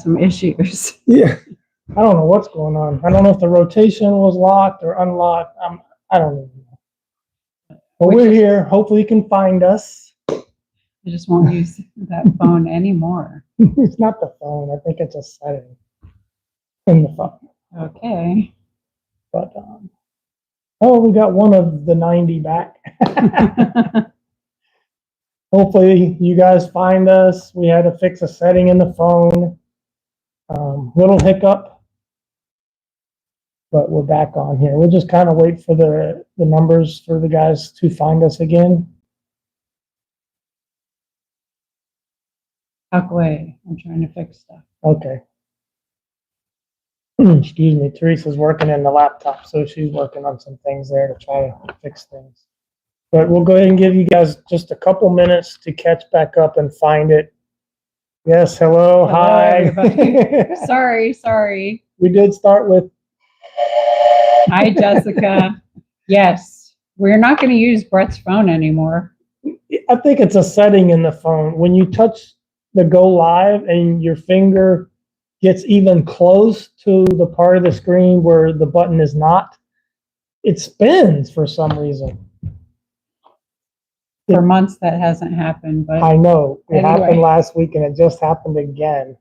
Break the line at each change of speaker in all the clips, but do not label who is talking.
some issues.
Yeah. I don't know what's going on. I don't know if the rotation was locked or unlocked. I don't even know. But we're here. Hopefully you can find us.
I just won't use that phone anymore.
It's not the phone. I think it's a setting in the phone.
Okay.
But, we got one of the 90 back. Hopefully you guys find us. We had to fix a setting in the phone. Little hiccup, but we're back on here. We'll just kind of wait for the numbers for the guys to find us again.
Tuck away. I'm trying to fix stuff.
Okay. Excuse me. Teresa's working in the laptop, so she's working on some things there to try to fix things. But we'll go ahead and give you guys just a couple minutes to catch back up and find it. Yes, hello, hi.
Sorry.
We did start with.
Hi, Jessica. Yes, we're not going to use Brett's phone anymore.
I think it's a setting in the phone. When you touch the go live and your finger gets even close to the part of the screen where the button is not, it spins for some reason.
For months that hasn't happened, but
I know it
anyway.
happened last week and it just happened again.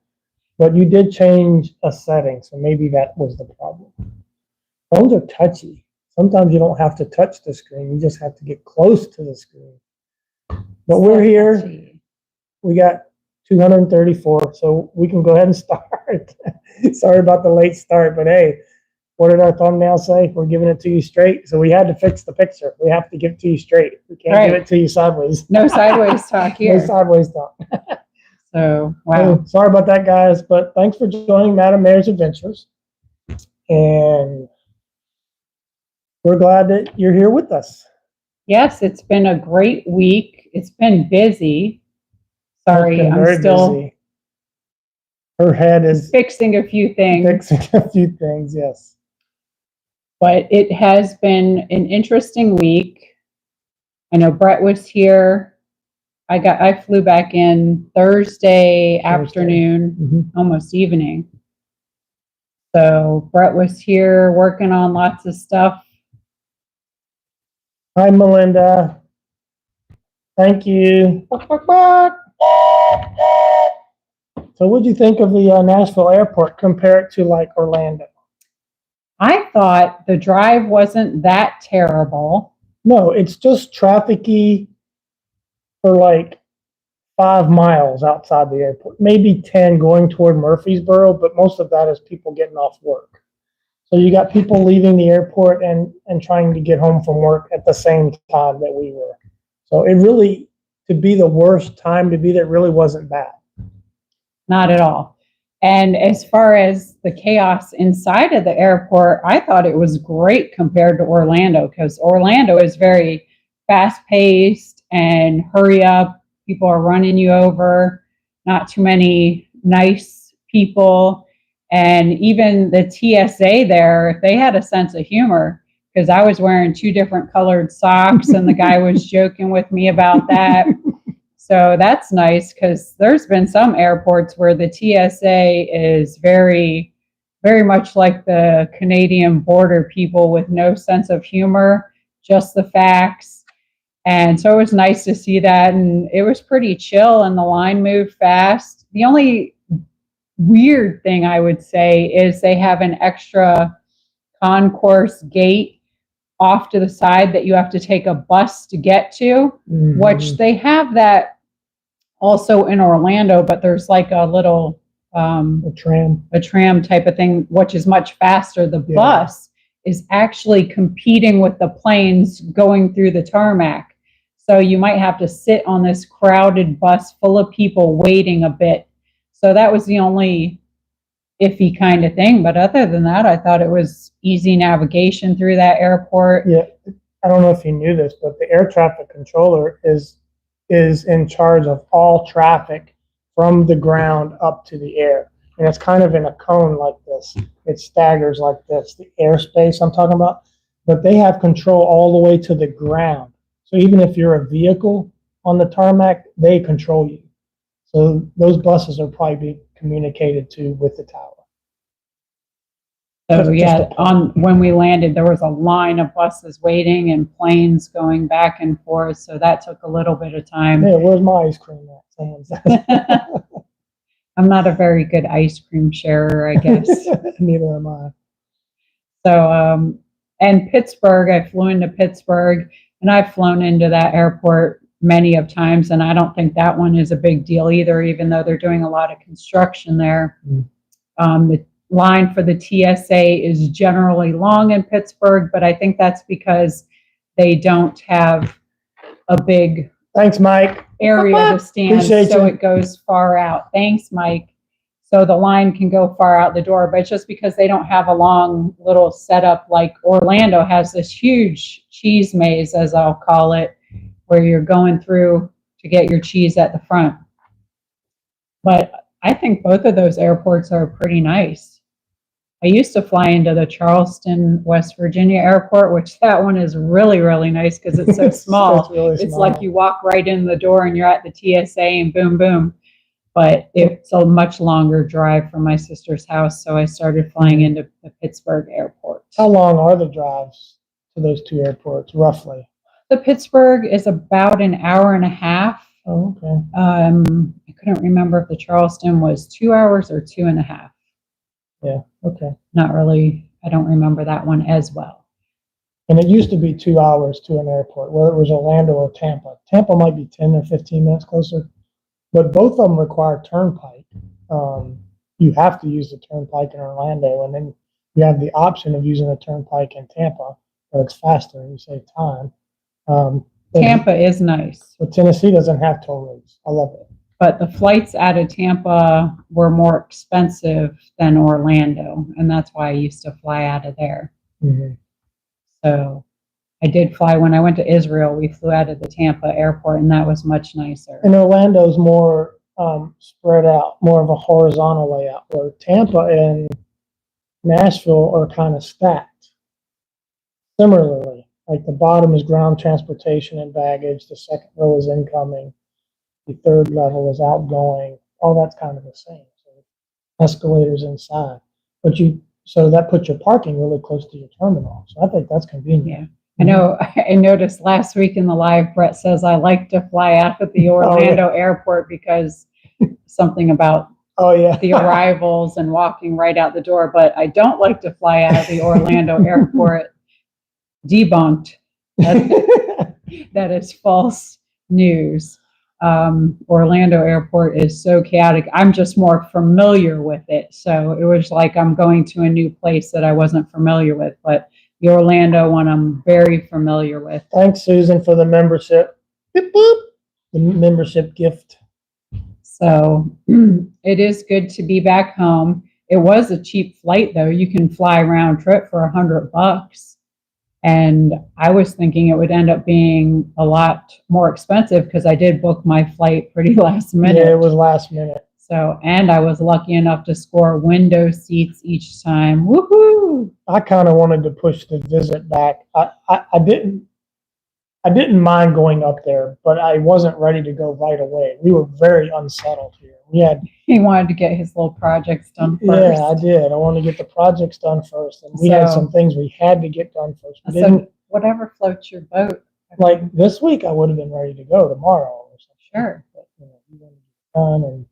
But you did change a setting, so maybe that was the problem. Phones are touchy. Sometimes you don't have to touch the screen; you just have to get close to the screen. But we're here.
Touchy.
We got 234, so we can go ahead and start. Sorry about the late start, but hey, what did our thumbnail say? We're giving it to you straight. So we had to fix the picture. We have to give it to you straight. We can't give it to you sideways.
No sideways talk here.
No sideways talk.
So, wow.
Hey, sorry about that, guys, but thanks for joining Madam Mayor's Adventures. And we're glad that you're here with us.
Yes, it's been a great week. It's been busy. Sorry, I'm still busy.
Her head is
fixing a few things.
Yes.
But it has been an interesting week. I know Brett was here. I flew back in Thursday afternoon, almost evening. So Brett was here working on lots of stuff.
Hi, Melinda. Thank you. So what'd you think of the Nashville airport? Compare it to like Orlando.
I thought the drive wasn't that terrible.
No, it's just trafficy for like 5 miles outside the airport, maybe 10 going toward Murfreesboro, but most of that is people getting off work. So you got people leaving the airport and trying to get home from work at the same time that we were. So it really, to be the worst time to be there, really wasn't bad.
Not at all. And as far as the chaos inside of the airport, I thought it was great compared to Orlando, because Orlando is very fast-paced and hurry up. People are running you over, not too many nice people. And even the TSA there, they had a sense of humor, because I was wearing 2 different colored socks and the guy was joking with me about that. So that's nice, because there's been some airports where the TSA is very, very much like the Canadian border people with no sense of humor, just the facts. And so it was nice to see that. And it was pretty chill and the line moved fast. The only weird thing I would say is they have an extra concourse gate off to the side that you have to take a bus to get to, which they have that also in Orlando, but there's like a little a tram type of thing, which is much faster. The bus is actually competing with the planes going through the tarmac. So you might have to sit on this crowded bus full of people waiting a bit. So that was the only iffy kind of thing. But other than that, I thought it was easy navigation through that airport.
Yeah, I don't know if you knew this, but the air traffic controller is in charge of all traffic from the ground up to the air. And it's kind of in a cone like this. It staggers like this, the airspace I'm talking about. But they have control all the way to the ground. So even if you're a vehicle on the tarmac, they control you. So those buses are probably communicated to with the tower.
So yeah, when we landed, there was a line of buses waiting and planes going back and forth. So that took a little bit of time.
Yeah, where's my ice cream at? Someone says.
I'm not a very good ice cream sharer, I guess.
Neither am I.
So, and Pittsburgh, I flew into Pittsburgh, and I've flown into that airport many of times, and I don't think that one is a big deal either, even though they're doing a lot of construction there. The line for the TSA is generally long in Pittsburgh, but I think that's because they don't have a big
Thanks, Mike.
area to stand,
Appreciate
so
you.
it goes far out. Thanks, Mike. So the line can go far out the door, but it's just because they don't have a long little setup like Orlando has this huge cheese maze, as I'll call it, where you're going through to get your cheese at the front. But I think both of those airports are pretty nice. I used to fly into the Charleston, West Virginia airport, which that one is really, really nice because it's so small. It's like you walk right in the door and you're at the TSA and boom, boom. But it's a much longer drive from my sister's house, so I started flying into the Pittsburgh airport.
How long are the drives to those two airports, roughly?
The Pittsburgh is about an hour and a half.
Oh, okay.
I couldn't remember if the Charleston was 2 hours or 2.5.
Yeah, okay.
Not really. I don't remember that one as well.
And it used to be 2 hours to an airport, whether it was Orlando or Tampa. Tampa might be 10 or 15 minutes closer, but both of them require turnpike. You have to use the turnpike in Orlando, and then you have the option of using a turnpike in Tampa, but it's faster and you save time.
Tampa is nice.
But Tennessee doesn't have toll roads. I love it.
But the flights out of Tampa were more expensive than Orlando, and that's why I used to fly out of there.
Mm-hmm.
So I did fly when I went to Israel. We flew out of the Tampa airport, and that was much nicer.
And Orlando's more spread out, more of a horizontal layout, where Tampa and Nashville are kind of stacked. Similarly, like the bottom is ground transportation and baggage, the second row is incoming, the third level is outgoing. All that's kind of the same. So escalators inside, so that puts your parking really close to your terminal. So I think that's convenient.
Yeah. I know. I noticed last week in the live, Brett says I like to fly out of the Orlando airport because something about the arrivals and walking right out the door. But I don't like to fly out of the Orlando airport. Debunked. That is false news. Orlando airport is so chaotic. I'm just more familiar with it. So it was like I'm going to a new place that I wasn't familiar with. But the Orlando one I'm very familiar with.
Thanks, Susan, for the membership. Beep, boop. The membership gift.
So it is good to be back home. It was a cheap flight, though. You can fly round trip for $100. And I was thinking it would end up being a lot more expensive because I did book my flight pretty last minute.
Yeah, it was last minute.
So, and I was lucky enough to score window seats each time. Woohoo!
I kind of wanted to push the visit back. I didn't mind going up there, but I wasn't ready to go right away. We were very unsettled here.
He wanted to get his little projects done first.
Yeah, I did. I wanted to get the projects done first, and we had some things we had to get done first.
So whatever floats your boat.
Like this week, I would have been ready to go tomorrow or something.
Sure.
But, we wanted to get done, and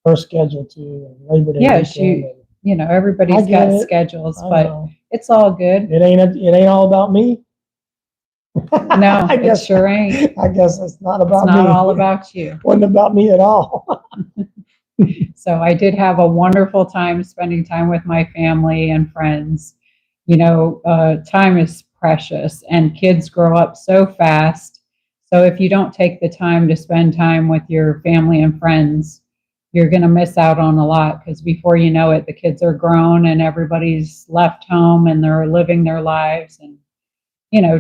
her schedule too, and Labor Day.
Yeah, everybody's got schedules, but it's all good.
It ain't all about me.
No, it sure ain't.
I guess it's not about me.
It's not all about you.
Wasn't about me at all.
So I did have a wonderful time spending time with my family and friends. Time is precious and kids grow up so fast. So if you don't take the time to spend time with your family and friends, you're going to miss out on a lot because before you know it, the kids are grown and everybody's left home and they're living their lives. And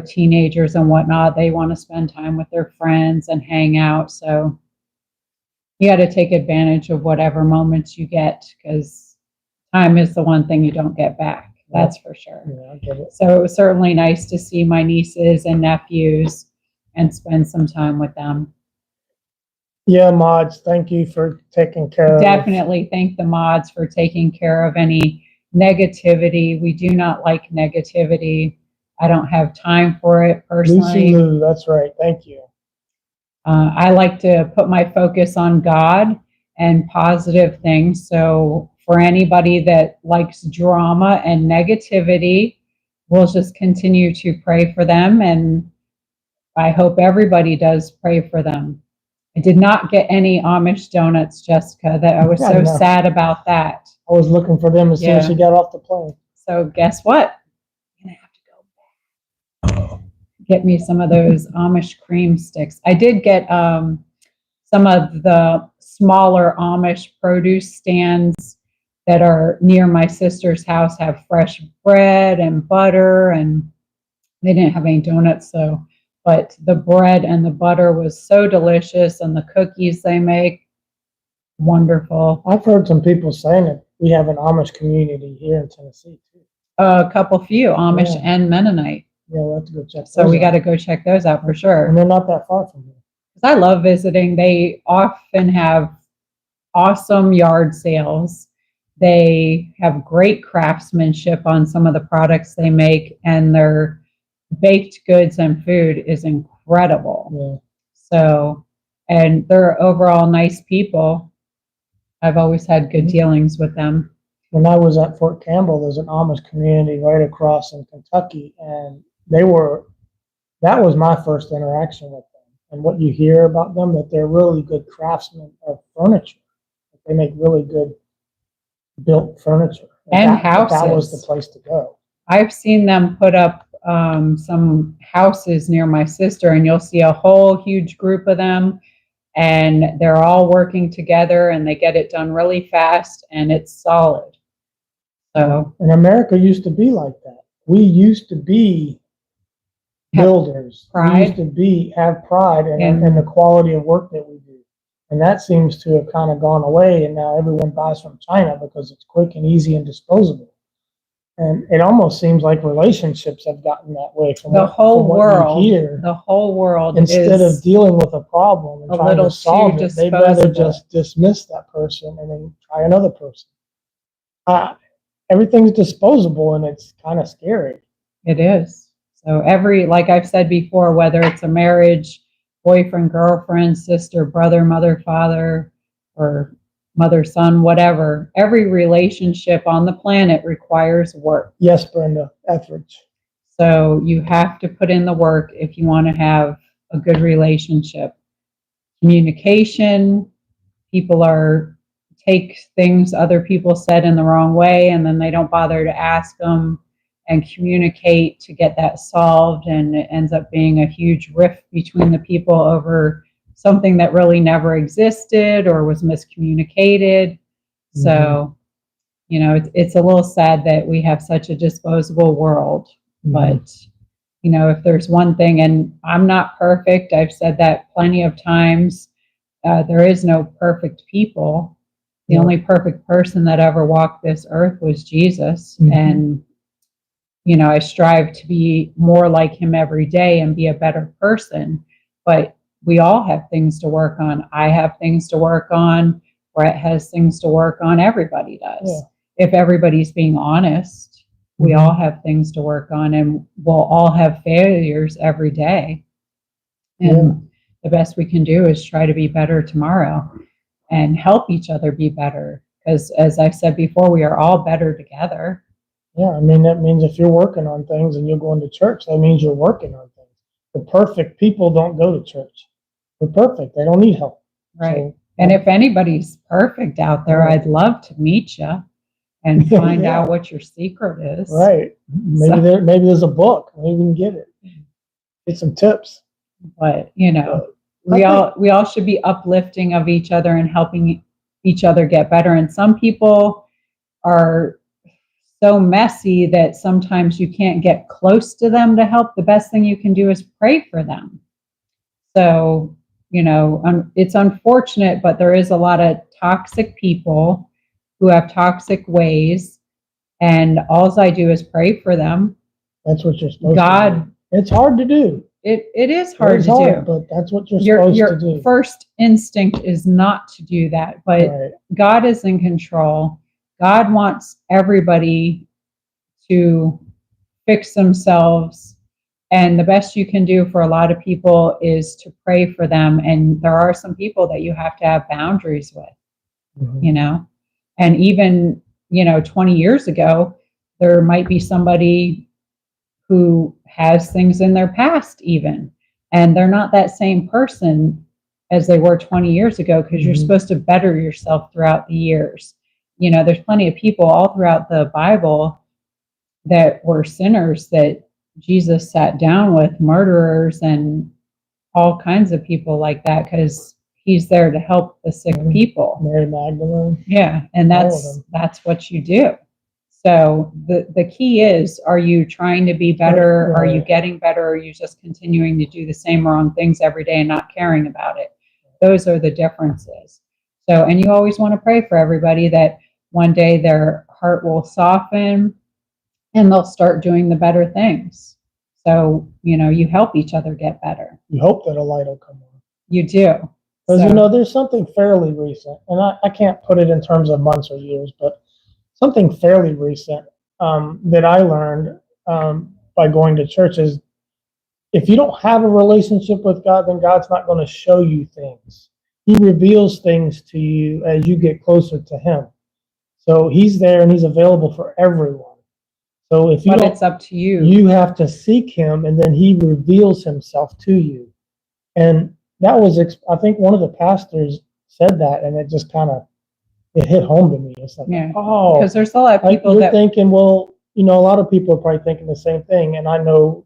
teenagers and whatnot, they want to spend time with their friends and hang out. So you got to take advantage of whatever moments you get because time is the one thing you don't get back. That's for sure.
Yeah, I get it.
So it was certainly nice to see my nieces and nephews and spend some time with them.
Yeah, mods, thank you for taking care of.
Definitely thank the mods for taking care of any negativity. We do not like negativity. I don't have time for it personally.
Lucy Lou, that's right. Thank you.
I like to put my focus on God and positive things. So for anybody that likes drama and negativity, we'll just continue to pray for them. And I hope everybody does pray for them. I did not get any Amish donuts, Jessica. That I was
I
so
know.
sad about that.
I was looking for them as soon as
Yeah.
she got off the plane.
So guess what? I'm gonna have to go back. Get me some of those Amish cream sticks. I did get some of the smaller Amish produce stands that are near my sister's house have fresh bread and butter, and they didn't have any donuts, so but the bread and the butter was so delicious, and the cookies they make, wonderful.
I've heard some people saying that we have an Amish community here in Tennessee too.
A few Amish
Yeah.
and Mennonite.
Yeah, we'll have to go check.
So we
those
got
out.
to go check those out for sure.
And they're not that far from here.
I love visiting. They often have awesome yard sales. They have great craftsmanship on some of the products they make, and their baked goods and food is incredible.
Yeah.
So, and they're overall nice people. I've always had good dealings with them.
When I was at Fort Campbell, there's an Amish community right across in Kentucky, and that was my first interaction with them. And what you hear about them, that they're really good craftsmen of furniture. They make really good built furniture.
And
that was
houses.
the place to go.
I've seen them put up some houses near my sister, and you'll see a whole huge group of them, and they're all working together, and they get it done really fast, and it's solid. So,
And America used to be like that. We used to be builders.
Pride.
We used to have pride in the quality of work that we do. And that seems to have kind of gone away, and now everyone buys from China because it's quick and easy and disposable. And it almost seems like relationships have gotten that way from
the whole
what
world,
you hear.
the whole world
Instead
is
of dealing with a problem and
a
trying
little
to solve
too
it, they'd rather
disposable.
just dismiss that person and then try another person. Everything's disposable, and it's kind of scary.
It is. So like I've said before, whether it's a marriage, boyfriend, girlfriend, sister, brother, mother, father, or mother, son, whatever, every relationship on the planet requires work.
Yes, Brenda, efforts.
So you have to put in the work if you want to have a good relationship. Communication, people take things other people said in the wrong way, and then they don't bother to ask them and communicate to get that solved, and it ends up being a huge rift between the people over something that really never existed or was miscommunicated. Mm-hmm. So, it's a little sad that we have such a disposable world. Mm-hmm. But, if there's one thing, and I'm not perfect, I've said that plenty of times, there is no perfect people. The only perfect person that ever walked this earth was Jesus. Mm-hmm. And, I strive to be more like him every day and be a better person. But we all have things to work on. I have things to work on. Brett has things to work on. Everybody does. Yeah. If everybody's being honest, mm-hmm. we all have things to work on, and we'll all have failures every day. And the best we can do is try to be better tomorrow and help each other be better. Because as I said before, we are all better together.
Yeah, I mean, that means if you're working on things and you're going to church, that means you're working on things. The perfect people don't go to church. They're perfect. They don't need help.
Right. So, and if anybody's perfect out there, I'd love to meet you and find out what your secret is.
Right. Maybe there's a book. Maybe we can get it. Get some tips.
But, we all should be uplifting of each other and helping each other get better. And some people are so messy that sometimes you can't get close to them to help. The best thing you can do is pray for them. So, it's unfortunate, but there is a lot of toxic people who have toxic ways, and all I do is pray for them.
That's what you're supposed to do. It's hard to do.
It is hard
It's
to
hard,
do.
but that's what you're supposed
Your
to do.
first instinct is not to do that, but
Right.
God is in control. God wants everybody to fix themselves. And the best you can do for a lot of people is to pray for them. And there are some people that you have to have boundaries with,
Mhm.
you know? And even, 20 years ago, there might be somebody who has things in their past even, and they're not that same person as they were 20 years ago, because you're
Mhm.
supposed to better yourself throughout the years. There's plenty of people all throughout the Bible that were sinners that Jesus sat down with, murderers and all kinds of people like that, because he's there to help the sick
Mhm.
people.
Mary Magdalene.
Yeah, and
All of them.
that's what you do. So the key is, are you trying to be better?
Right.
Are you getting better? Or are you just continuing to do the same wrong things every day and not caring about it? Those are the differences. So, and you always want to pray for everybody that one day their heart will soften and they'll start doing the better things. So, you help each other get better.
You hope that a light will come on.
You do.
Because,
So,
there's something fairly recent, and I can't put it in terms of months or years, but something fairly recent that I learned by going to church is, if you don't have a relationship with God, then God's not going to show you things. He reveals things to you as you get closer to Him. So He's there and He's available for everyone. So if you
but
don't,
it's up to you.
you have to seek Him, and then He reveals Himself to you. And that was, I think one of the pastors said that, and it just kind of, it hit home to me. It's like,
Yeah.
oh,
Because there's a lot of people
you're
that
thinking, well, a lot of people are probably thinking the same thing. And I know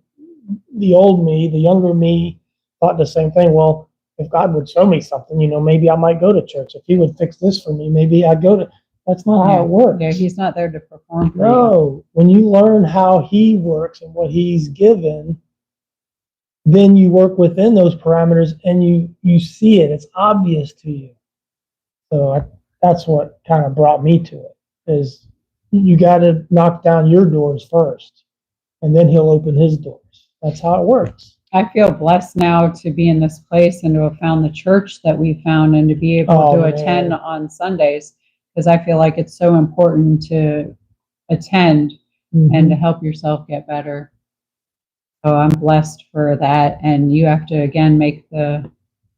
the old me, the younger me, thought the same thing. Well, if God would show me something, maybe I might go to church. If He would fix this for me, maybe I'd go to. That's not how it works.
Yeah, He's not there to perform for you.
No, when you learn how He works and what He's given, then you work within those parameters and you see it. It's obvious to you. So that's what kind of brought me to it, is you got to knock down your doors first, and then He'll open His doors. That's how it works.
I feel blessed now to be in this place and to have found the church that we found and to be able to attend on Sundays, because I feel like it's so important to attend and to help yourself get better. So I'm blessed for that. And you have to, again, make the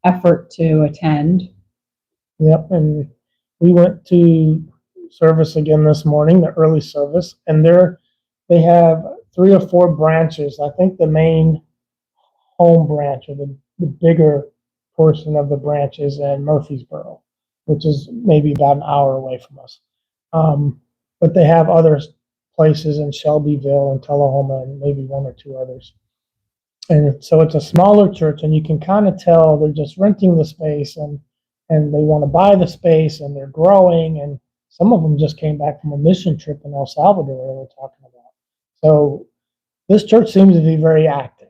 effort to attend.
Yep. And we went to service again this morning, the early service, and they have 3 or 4 branches. I think the main home branch, or the bigger portion of the branch, is in Murfreesboro, which is maybe about an hour away from us. But they have other places in Shelbyville and Tullahoma and maybe 1 or 2 others. And so it's a smaller church, and you can kind of tell they're just renting the space, and they want to buy the space, and they're growing. And some of them just came back from a mission trip in El Salvador they were talking about. So this church seems to be very active.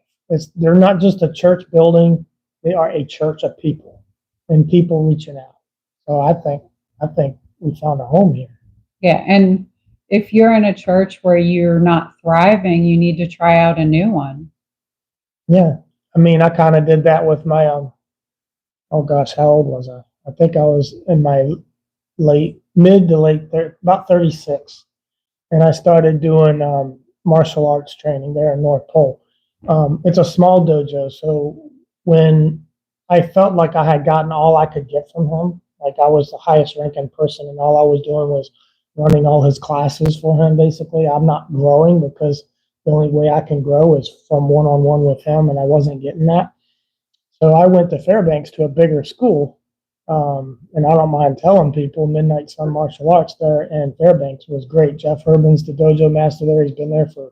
They're not just a church building; they are a church of people, and people reaching out. So I think we found a home here.
Yeah, and if you're in a church where you're not thriving, you need to try out a new one.
Yeah, I mean, I kind of did that with my oh gosh, how old was I? I think I was in my mid to late, about 36, and I started doing martial arts training there in North Pole. It's a small dojo, so when I felt like I had gotten all I could get from him, like I was the highest ranking person, and all I was doing was running all his classes for him. Basically, I'm not growing, because the only way I can grow is from one-on-one with him, and I wasn't getting that. So I went to Fairbanks, to a bigger school, and I don't mind telling people, Midnight Sun Martial Arts there in Fairbanks was great. Jeff Urban's the dojo master there. He's been there for,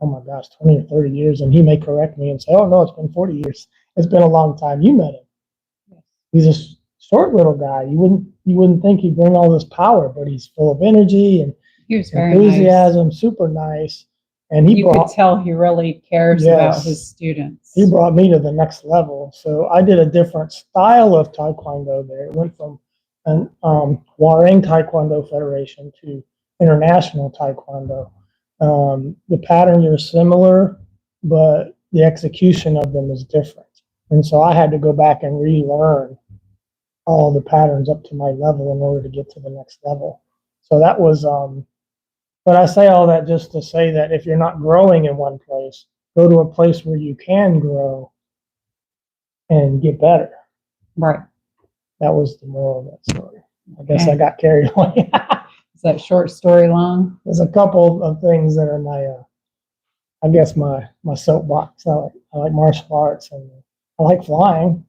oh my gosh, 20 or 30 years, and he may correct me and say, oh no, it's been 40 years. It's been a long time. You met him. He's a short little guy. You wouldn't think he'd bring all this power, but he's full of energy and
He was very
enthusiasm,
nice.
super nice. And
you could tell he really cares about his students.
He brought me to the next level. So I did a different style of Taekwondo there. It went from an Warring Taekwondo Federation to International Taekwondo. The patterns are similar, but the execution of them is different. And so I had to go back and relearn all the patterns up to my level in order to get to the next level. So that was, but I say all that just to say that if you're not growing in one place, go to a place where you can grow and get better.
Right.
That was the moral of that story. I guess I got carried away.
Is that short story long?
There's a couple of things that are my, I guess my soapbox. I like martial arts and I like flying.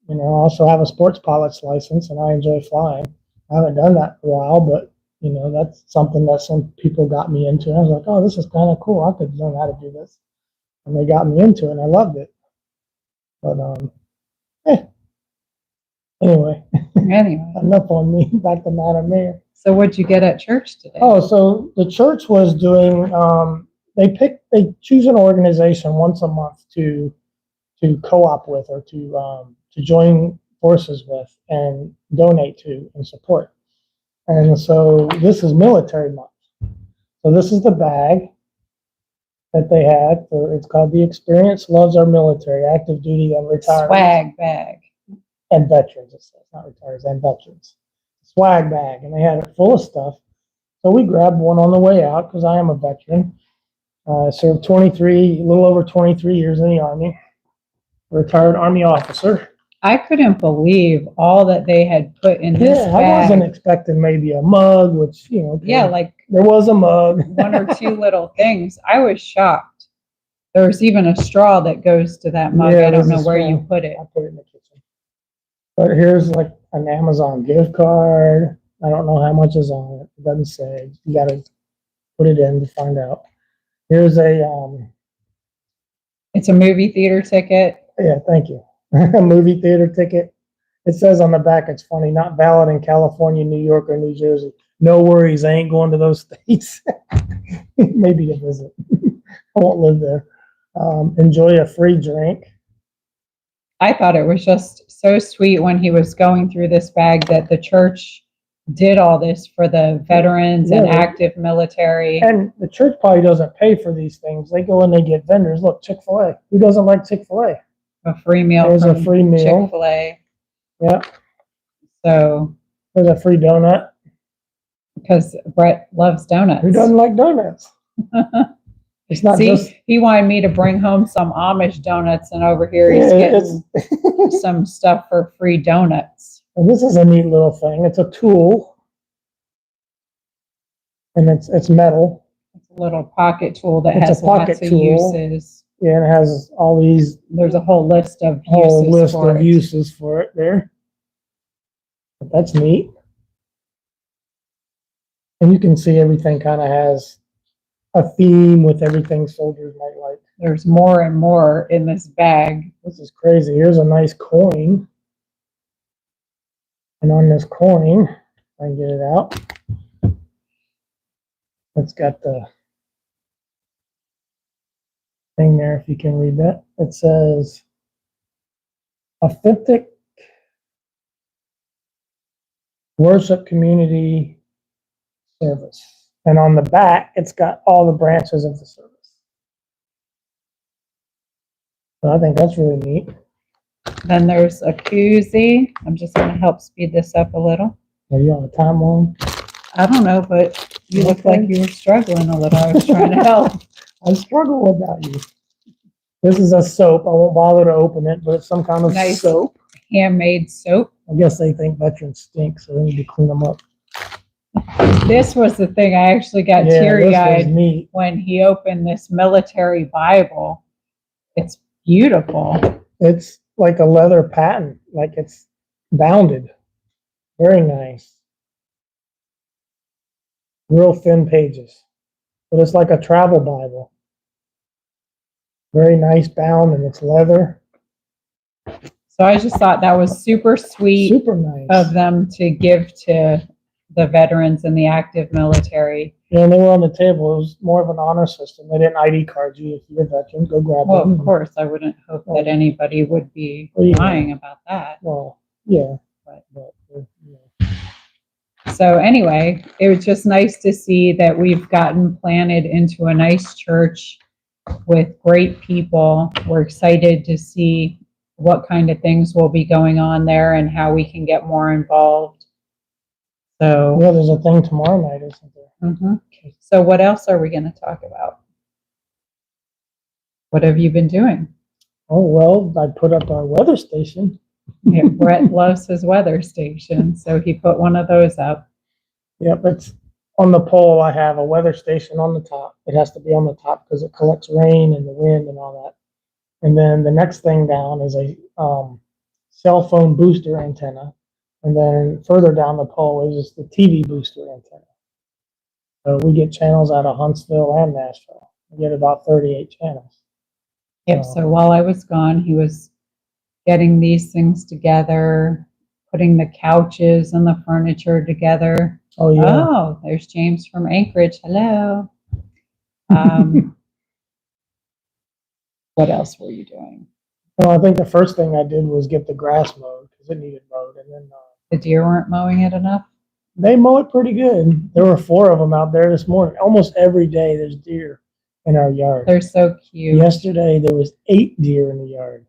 You know, I also have a sports pilot's license and I enjoy flying. I haven't done that for a while, but you know, that's something that some people got me into. I was like, oh, this is kind of cool. I could learn how to do this. And they got me into it and I loved it. But anyway, enough on me. Back to Madam Mayor.
So what'd you get at church today?
Oh, so the church was doing, they choose an organization once a month to co-op with or to join forces with and donate to and support. And so this is military month. So this is the bag that they had. It's called The Experience Loves Our Military, Active Duty and Retirees.
Swag bag.
And veterans, it says, not retirees, and veterans. Swag bag. And they had it full of stuff. So we grabbed one on the way out because I am a veteran. Served a little over 23 years in the Army. Retired Army officer.
I couldn't believe all that they had put in this bag.
I wasn't expecting maybe a mug, which, you know.
Yeah, like
there was a mug.
One or two little things. I was shocked. There was even a straw that goes to that mug. I don't know where you put it.
I put it in the kitchen. But here's like an Amazon gift card. I don't know how much is on it. It doesn't say. You got to put it in to find out. Here's
it's a movie theater ticket.
Yeah, thank you. A movie theater ticket. It says on the back, it's funny, not valid in California, New York, or New Jersey. No worries, I ain't going to those states. Maybe to visit. I won't live there. Enjoy a free drink.
I thought it was just so sweet when he was going through this bag that the church did all this for the veterans and active military.
And the church probably doesn't pay for these things. They go and they get vendors. Look, Chick-fil-A. Who doesn't like Chick-fil-A?
A free meal.
There's a free meal.
Chick-fil-A.
Yeah.
So
there's a free donut.
Because Brett loves donuts.
Who doesn't like donuts? It's not
he wanted me to bring home some Amish donuts, and over here he's getting some stuff for free donuts.
And this is a neat little thing. It's a tool, and it's metal.
It's a little pocket tool that has lots of uses.
Yeah, and it has all these.
There's a whole list of
uses for it there. But that's neat. And you can see everything kind of has a theme with everything soldiers might like.
There's more and more in this bag.
This is crazy. Here's a nice coin. And on this coin, if I can get it out, it's got the thing there, if you can read that. It says, authentic worship community service. And on the back, it's got all the branches of the service. So I think that's really neat.
Then there's a koozie. I'm just going to help speed this up a little.
Are you on a timeline?
I don't know, but you look like you were struggling a little. I was trying to help.
I struggle without you. This is a soap. I won't bother to open it, but it's some kind of
nice
soap.
Handmade soap.
I guess they think veterans stink, so they need to clean them up.
This was the thing. I actually got teary-eyed when he opened this military Bible. It's beautiful.
It's like a leather patent, like it's bounded. Very nice. Real thin pages. But it's like a travel Bible. Very nice bound, and it's leather.
So I just thought that was super sweet.
Super nice
of them to give to the veterans and the active military.
Yeah, and they were on the table. It was more of an honor system. They didn't ID card you if you're a veteran. Go grab them.
Of course, I wouldn't hope that anybody would be lying about that.
Well, yeah.
So anyway, it was just nice to see that we've gotten planted into a nice church with great people. We're excited to see what kind of things will be going on there and how we can get more involved. So,
Yeah, there's a thing tomorrow night, isn't there?
mhm. So what else are we going to talk about? What have you been doing?
Oh, well, I put up our weather station.
Yeah, Brett loves his weather station, so he put one of those up.
Yep, it's on the pole. I have a weather station on the top. It has to be on the top because it collects rain and the wind and all that. And then the next thing down is a cell phone booster antenna. And then further down the pole is the TV booster antenna. So we get channels out of Huntsville and Nashville. We get about 38 channels.
Yep, so while I was gone, he was getting these things together, putting the couches and the furniture together.
Oh, yeah.
Oh, there's James from Anchorage. Hello. What else were you doing?
Well, I think the first thing I did was get the grass mowed because it needed mowed. And then
The deer weren't mowing it enough?
they mow it pretty good. There were 4 of them out there this morning. Almost every day there's deer in our yard.
They're so cute.
Yesterday there was 8 deer in the yard.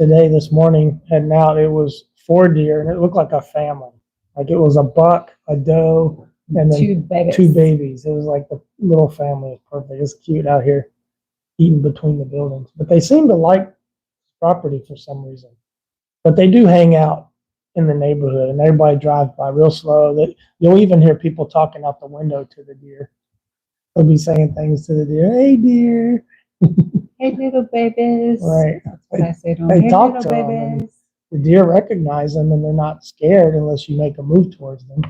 Today, this morning, heading out, it was 4 deer, and it looked like a family. Like it was a buck, a doe, and then
2 babies.
2 babies. It was like the little family is perfect. It's cute out here, eating between the buildings. But they seem to like property for some reason. But they do hang out in the neighborhood, and everybody drives by real slow. That you'll even hear people talking out the window to the deer. They'll be saying things to the deer. Hey, deer.
Hey, little babies.
Right.
That's what I say to them.
They
Hey,
talk
little
to 'em,
babies.
and the deer recognize them, and they're not scared unless you make a move towards them.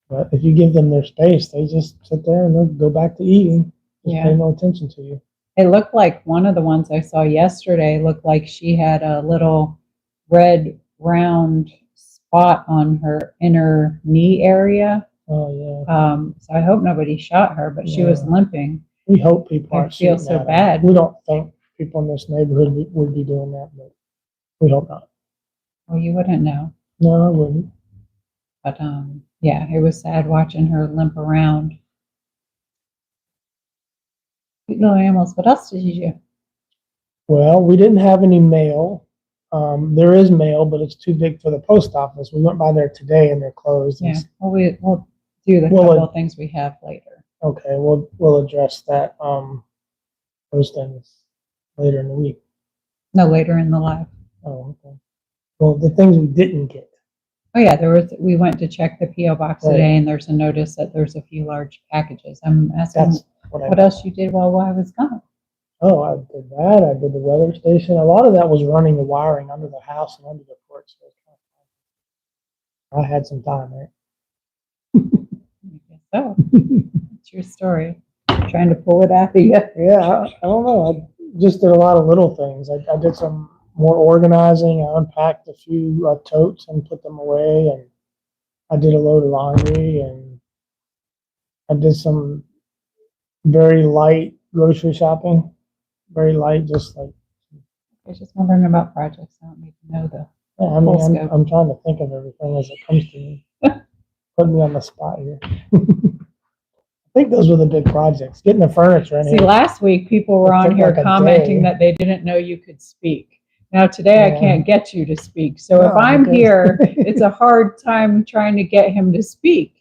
But if you give them their space, they just sit there and they'll go back to eating. Just
Yeah.
pay no attention to you.
It looked like one of the ones I saw yesterday looked like she had a little red round spot on her inner knee area.
Oh, yeah.
So I hope nobody shot her, but she was
Yeah.
limping.
We hope people
I
aren't
feel
shooting
so
at 'em.
bad.
We don't think people in this neighborhood would be doing that, but we hope not.
Well, you wouldn't know.
No, I wouldn't.
But yeah, it was sad watching her limp around. Cute little animals. What else did you do?
Well, we didn't have any mail. There is mail, but it's too big for the post office. We went by there today and they're closed.
Yeah, well, we'll do the couple of things we have later.
Okay, we'll address that those things later in the week.
No, later in the live.
Oh, okay. Well, the things we didn't get.
Oh yeah, we went to check the PO box today, and there's a notice that there's a few large packages. I'm asking
That's
what else you did while I was gone.
Oh, I did that. I did the weather station. A lot of that was running the wiring under the house and under the porch. So I had some time there.
I guess so. It's your story. I'm trying to pull it out of you.
Yeah, I don't know. I just did a lot of little things. I did some more organizing. I unpacked a few totes and put them away, and I did a load of laundry, and I did some very light grocery shopping. Very light, just like.
I was just wondering about projects. I don't need to know the.
Yeah, I mean, I'm trying to think of everything as it comes to me. Put me on the spot here. I think those were the big projects. Getting the furniture in
See,
here.
last week people were on here
like a
commenting
day.
that they didn't know you could speak. Now today I
Yeah.
can't get you to speak. So if
No,
I'm
because-
here, it's a hard time trying to get him to speak,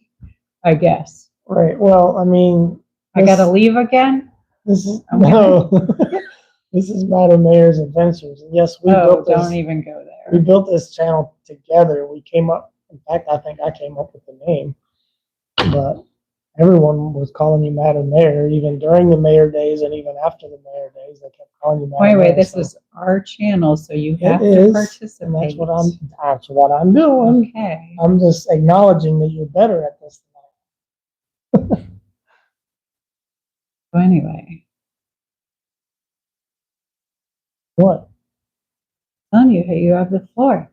I guess.
Right. Well, I mean,
I got to leave again?
This is
I'm
no. This is Madam Mayor's Adventures. And yes, we
Oh,
built this.
don't even go
We
there.
built this channel together. We came up. In fact, I think I came up with the name, but everyone was calling you Madam Mayor, even during the mayor days and even after the mayor days. They kept calling you Madam Mayor.
Wait, this
so
is our channel, so you
it
have to
is,
participate.
and that's what I'm doing.
Okay.
I'm just acknowledging that you're better at this than I am.
So anyway,
What?
telling you, hey, you have the floor.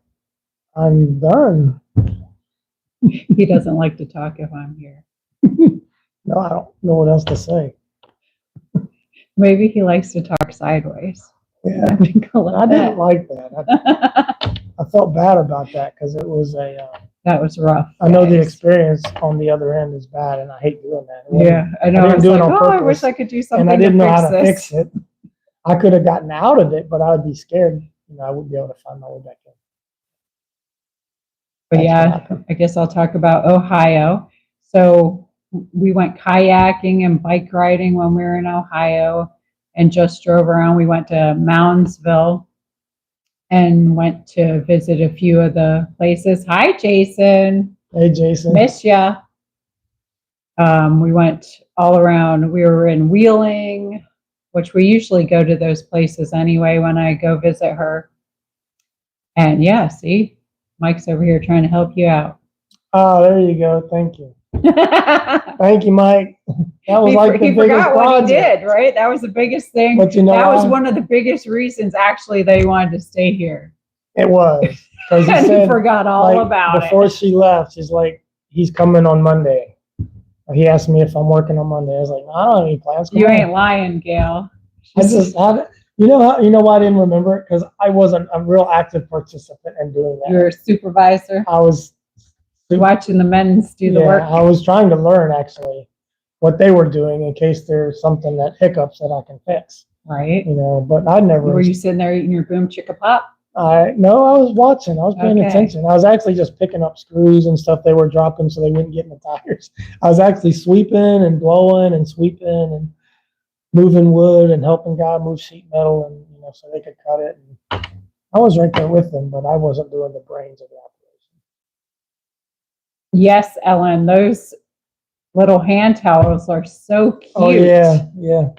I'm done.
He doesn't like to talk if I'm here.
No, I don't know what else to say.
Maybe he likes to talk sideways.
Yeah,
I
I didn't like that. I felt bad about that because it was
That was rough.
I know the
guys.
experience on the other end is bad, and I hate doing that.
Yeah, I know.
I
I
didn't
was
do it
like,
on
oh, I wish
purpose,
I could do something
and I didn't know how to
fix
fix it. I could have gotten out of it, but I would be scared. I wouldn't be able to find my way back in.
But
That's what
yeah,
happened.
I guess I'll talk about Ohio. So we went kayaking and bike riding when we were in Ohio and just drove around. We went to Moundsville and went to visit a few of the places. Hi, Jason.
Hey, Jason.
Miss ya. We went all around. We were in Wheeling, which we usually go to those places anyway when I go visit her. And yeah, see, Mike's over here trying to help you out.
Oh, there you go. Thank you. Thank you, Mike. That was like the
he
biggest
forgot what he
project.
did, right? That was the biggest thing.
But you know
that was
why?
one of the biggest reasons actually they wanted to stay here.
It was. Because
And he
said,
forgot all
like,
about
before
it.
she left, she's like, he's coming on Monday. He asked me if I'm working on Monday. I was like, no, I don't have any plans. Come
You
on.
ain't lying, Gail.
You know why I didn't remember it? Because I wasn't a real active participant in doing that.
You're a supervisor.
I was
watching the men's do the work.
I was trying to learn actually what they were doing in case there's something that hiccups that I can fix.
Right.
But I never.
Were you sitting there eating your boom chicka pop?
No, I was watching. I was paying attention. I was actually just picking up screws and stuff they were dropping so they wouldn't get in the tires. I was actually sweeping and blowing and sweeping and moving wood and helping guy move sheet metal and so they could cut it. And I was right there with them, but I wasn't doing the brains of the operation.
Yes, Ellen, those little hand towels are so cute.
Oh yeah.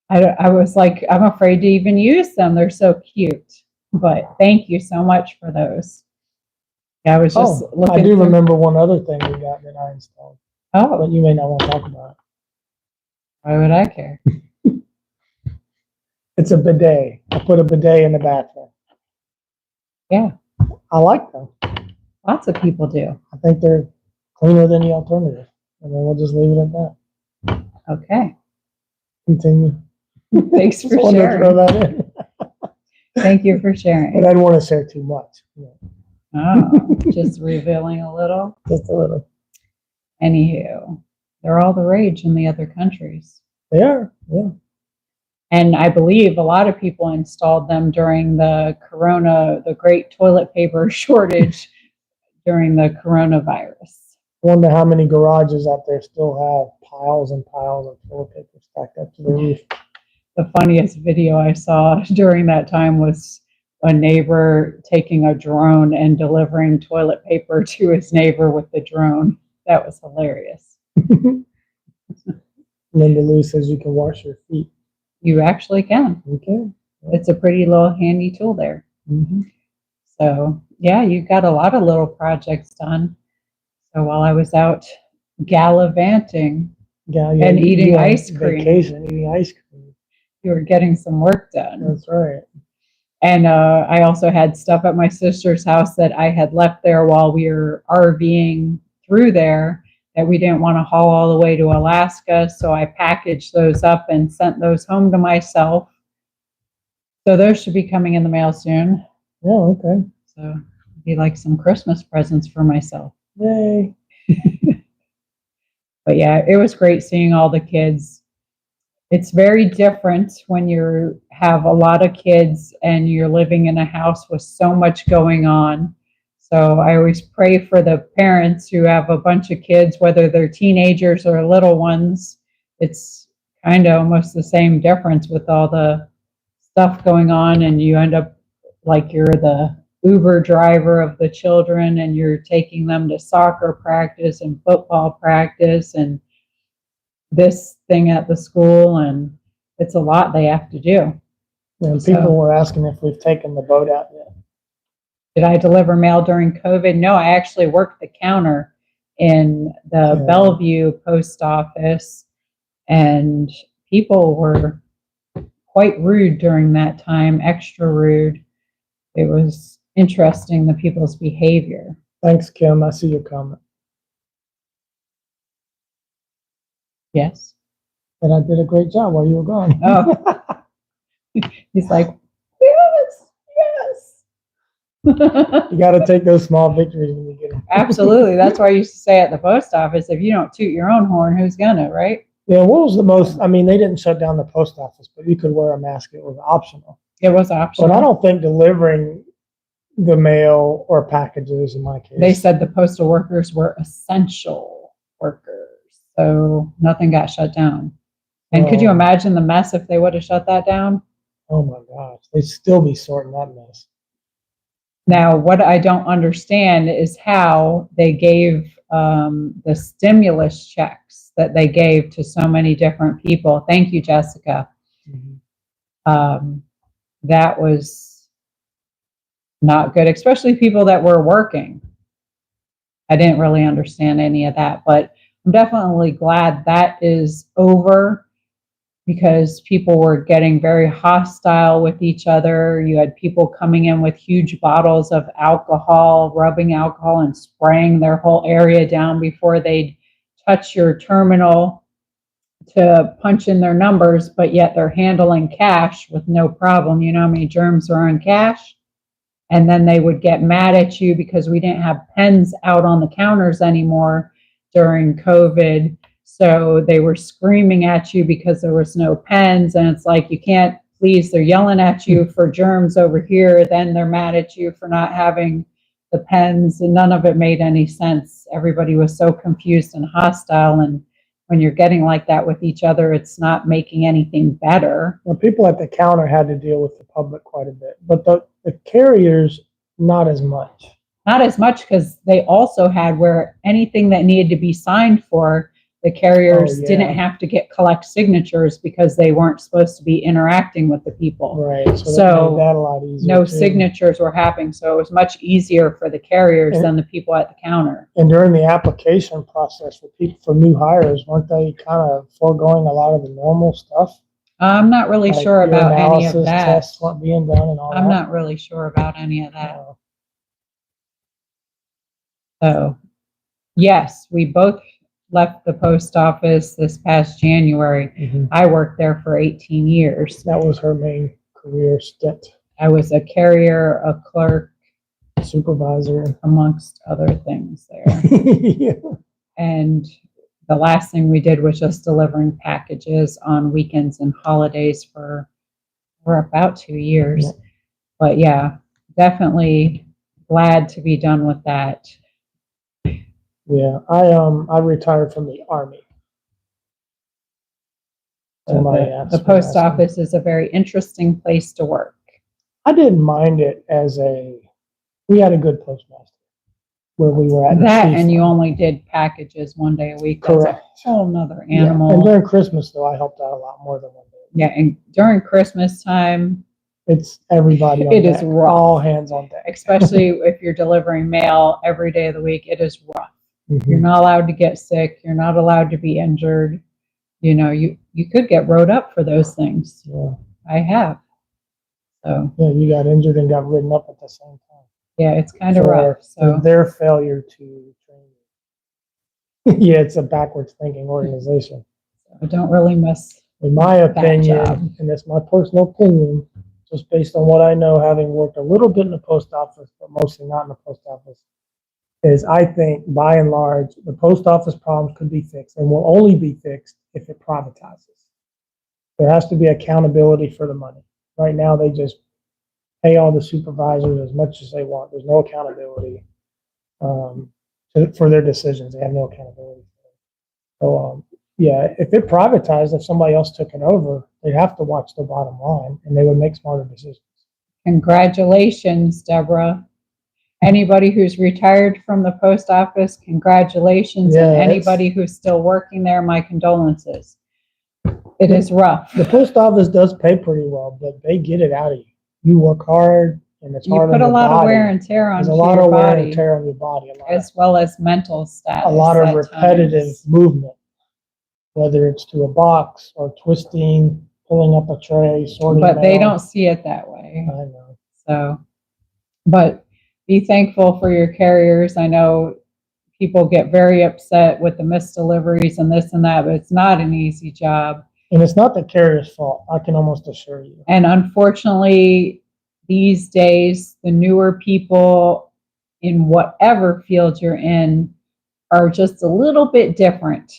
I was like, I'm afraid to even use them. They're so cute. But thank you so much for those. Yeah, I was just looking.
I do remember one other thing we got that I installed.
Oh.
But you may not want to talk about it.
Why would I care?
It's a bidet. I put a bidet in the bathroom.
Yeah.
I like them.
Lots of people do.
I think they're cleaner than the alternative. And then we'll just leave it at that.
Okay.
Continue.
Thanks for sharing.
Throw that in.
Thank you for sharing.
But I didn't want to share too much.
Oh, just revealing a little.
Just a little.
Anywho, they're all the rage in the other countries.
They are, yeah.
And I believe a lot of people installed them during the great toilet paper shortage during the coronavirus.
I wonder how many garages out there still have piles and piles of toilet paper stacked up to the roof.
The funniest video I saw during that time was a neighbor taking a drone and delivering toilet paper to his neighbor with the drone. That was hilarious.
Linda Lou says you can wash your feet.
You actually can.
You can.
Yeah. It's a pretty little handy tool there.
Mm-hmm.
So, yeah, you got a lot of little projects done. So while I was out gallivanting and eating ice cream.
Vacation, eating ice cream.
You were getting some work done.
That's right.
And I also had stuff at my sister's house that I had left there while we were RVing through there that we didn't want to haul all the way to Alaska. So I packaged those up and sent those home to myself. So those should be coming in the mail soon.
Oh, okay.
So it'd be like some Christmas presents for myself.
Yay.
But yeah, it was great seeing all the kids. It's very different when you have a lot of kids and you're living in a house with so much going on. So I always pray for the parents who have a bunch of kids, whether they're teenagers or little ones. It's kind of almost the same difference with all the stuff going on, and you end up like you're the Uber driver of the children and you're taking them to soccer practice and football practice and this thing at the school, and it's a lot they have to do.
And people were asking if we've taken the boat out yet.
Did I deliver mail during COVID? No, I actually worked the counter in the Bellevue post office, and people were quite rude during that time, extra rude. It was interesting, the people's behavior.
Thanks, Kim. I see your comment.
Yes.
And I did a great job while you were gone.
Oh. He's like, yes.
You got to take those small victories when you get them.
Absolutely. That's why I used to say at the post office, if you don't toot your own horn, who's gonna, right?
Yeah, what was the most, I mean, they didn't shut down the post office, but you could wear a mask. It was optional.
It was optional.
But I don't think delivering the mail or packages, in my case.
They said the postal workers were essential workers, so nothing got shut down. And could you imagine the mess if they would have shut that down?
Oh my gosh, they'd still be sorting that mess.
Now, what I don't understand is how they gave the stimulus checks that they gave to so many different people. Thank you, Jessica. That was not good, especially people that were working. I didn't really understand any of that, but I'm definitely glad that is over, because people were getting very hostile with each other. You had people coming in with huge bottles of alcohol, rubbing alcohol and spraying their whole area down before they'd touch your terminal to punch in their numbers, but yet they're handling cash with no problem. You know how many germs are on cash? And then they would get mad at you because we didn't have pens out on the counters anymore during COVID. So they were screaming at you because there was no pens. And it's like, you can't, please, they're yelling at you for germs over here. Then they're mad at you for not having the pens. And none of it made any sense. Everybody was so confused and hostile. And when you're getting like that with each other, it's not making anything better.
Well, people at the counter had to deal with the public quite a bit, but the carriers, not as much.
Not as much, because they also had where anything that needed to be signed for, the carriers didn't have to collect signatures because they weren't supposed to be interacting with the people.
Right. So that made that a lot easier.
No signatures were happening. So it was much easier for the carriers than the people at the counter.
And during the application process for new hires, weren't they kind of foregoing a lot of the normal stuff?
I'm not really sure about any of that.
Tests weren't being done and all that.
I'm not really sure about any of that. So, yes, we both left the post office this past January. I worked there for 18 years.
That was her main career stint.
I was a carrier, a clerk,
supervisor,
amongst other things there. And the last thing we did was just delivering packages on weekends and holidays for about 2 years. But yeah, definitely glad to be done with that.
Yeah, I retired from the Army.
The post office is a very interesting place to work.
I didn't mind it we had a good postmaster where we were at.
That, and you only did packages 1 day a week.
Correct.
That's a whole nother animal.
Yeah. And during Christmas, though, I helped out a lot more than 1 day.
Yeah, and during Christmas time,
it's everybody on
deck.
It is rough. All hands on deck.
Especially if you're delivering mail every day of the week, it is rough. You're not allowed to get sick. You're not allowed to be injured. You know, you could get rode up for those things.
Yeah.
I have. So.
Yeah, you got injured and got ridden up at the same time.
Yeah, it's kind of rough. So
their failure to train. Yeah, it's a backwards thinking organization.
I don't really miss.
In my opinion, and it's my personal opinion, just based on what I know, having worked a little bit in the post office, but mostly not in the post office, is I think by and large, the post office problems could be fixed and will only be fixed if it privatizes. There has to be accountability for the money. Right now, they just pay all the supervisors as much as they want. There's no accountability for their decisions. They have no accountability. So, yeah, if it privatized, if somebody else took it over, they'd have to watch the bottom line and they would make smarter decisions.
Congratulations, Deborah. Anybody who's retired from the post office, congratulations.
Yeah,
and anybody who's still working there, my condolences. It is rough.
The post office does pay pretty well, but they get it out of you. You work hard, and it's hard on your body.
You put a lot of wear and tear on your body.
There's a lot of wear and tear on your body.
As well as mental status.
A lot of repetitive movement, whether it's to a box or twisting, pulling up a tray, sorting
But they don't see it that way.
I know.
So, but be thankful for your carriers. I know people get very upset with the missed deliveries and this and that, but it's not an easy job.
And it's not the carrier's fault, I can almost assure you.
And unfortunately, these days, the newer people in whatever field you're in are just a little bit different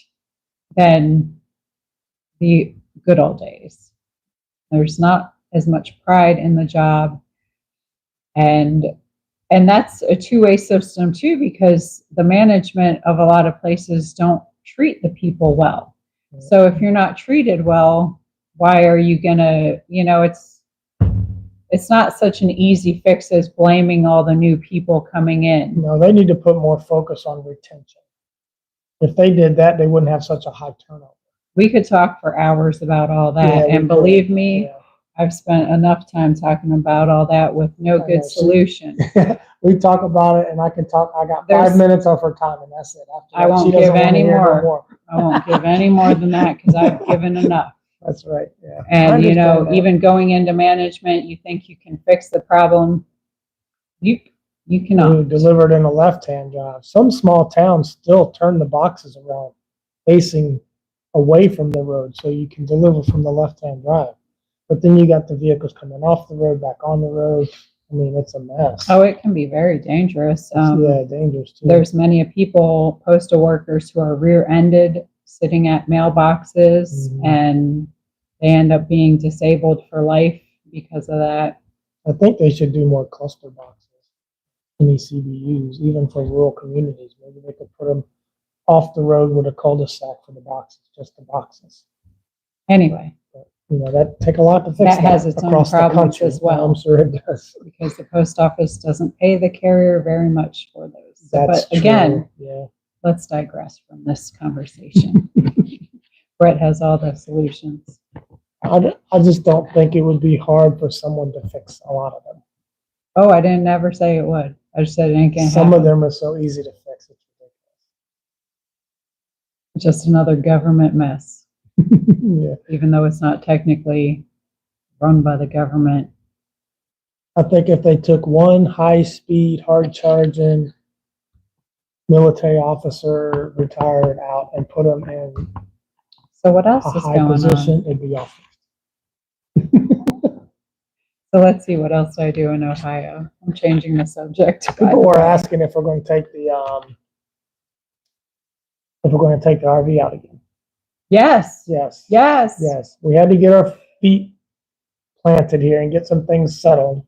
than the good old days. There's not as much pride in the job. And that's a two-way system too, because the management of a lot of places don't treat the people well. So if you're not treated well, why are you gonna, it's not such an easy fix as blaming all the new people coming in.
No, they need to put more focus on retention. If they did that, they wouldn't have such a high turnover.
We could talk for hours about all that. And believe me, I've spent enough time talking about all that with no good solution.
We talk about it, and I can talk. I got 5 minutes of her time, and that's it. After
I won't give any more. I won't give any more than that because I've given enough.
That's right. Yeah.
And even going into management, you think you can fix the problem. You cannot.
You delivered in a left-hand drive. Some small towns still turn the boxes around, facing away from the road, so you can deliver from the left-hand drive. But then you got the vehicles coming off the road, back on the road. I mean, it's a mess.
Oh, it can be very dangerous.
Dangerous too.
There's many people, postal workers, who are rear-ended sitting at mailboxes, and they end up being disabled for life because of that.
I think they should do more cluster boxes in these CBUs, even for rural communities. Maybe they could put them off the road with a cul-de-sac for the boxes, just the boxes.
Anyway.
That take a lot to fix.
That has its own problems as well.
I'm sure it does.
Because the post office doesn't pay the carrier very much for those.
But
again, let's digress from this conversation. Brett has all the solutions.
I just don't think it would be hard for someone to fix a lot of them.
Oh, I didn't ever say it would. I just said it ain't gonna happen.
Some of them are so easy to fix. It's ridiculous.
Just another government mess.
Yeah.
Even though it's not technically run by the government.
I think if they took one high-speed, hard-charging military officer retired out and put them in
so what else
a
is
high
going
position,
on?
it'd be awesome.
So let's see what else I do in Ohio. I'm changing the subject.
People were asking if we're going to take the RV out again.
Yes.
Yes.
Yes.
Yes. We had to get our feet planted here and get some things settled.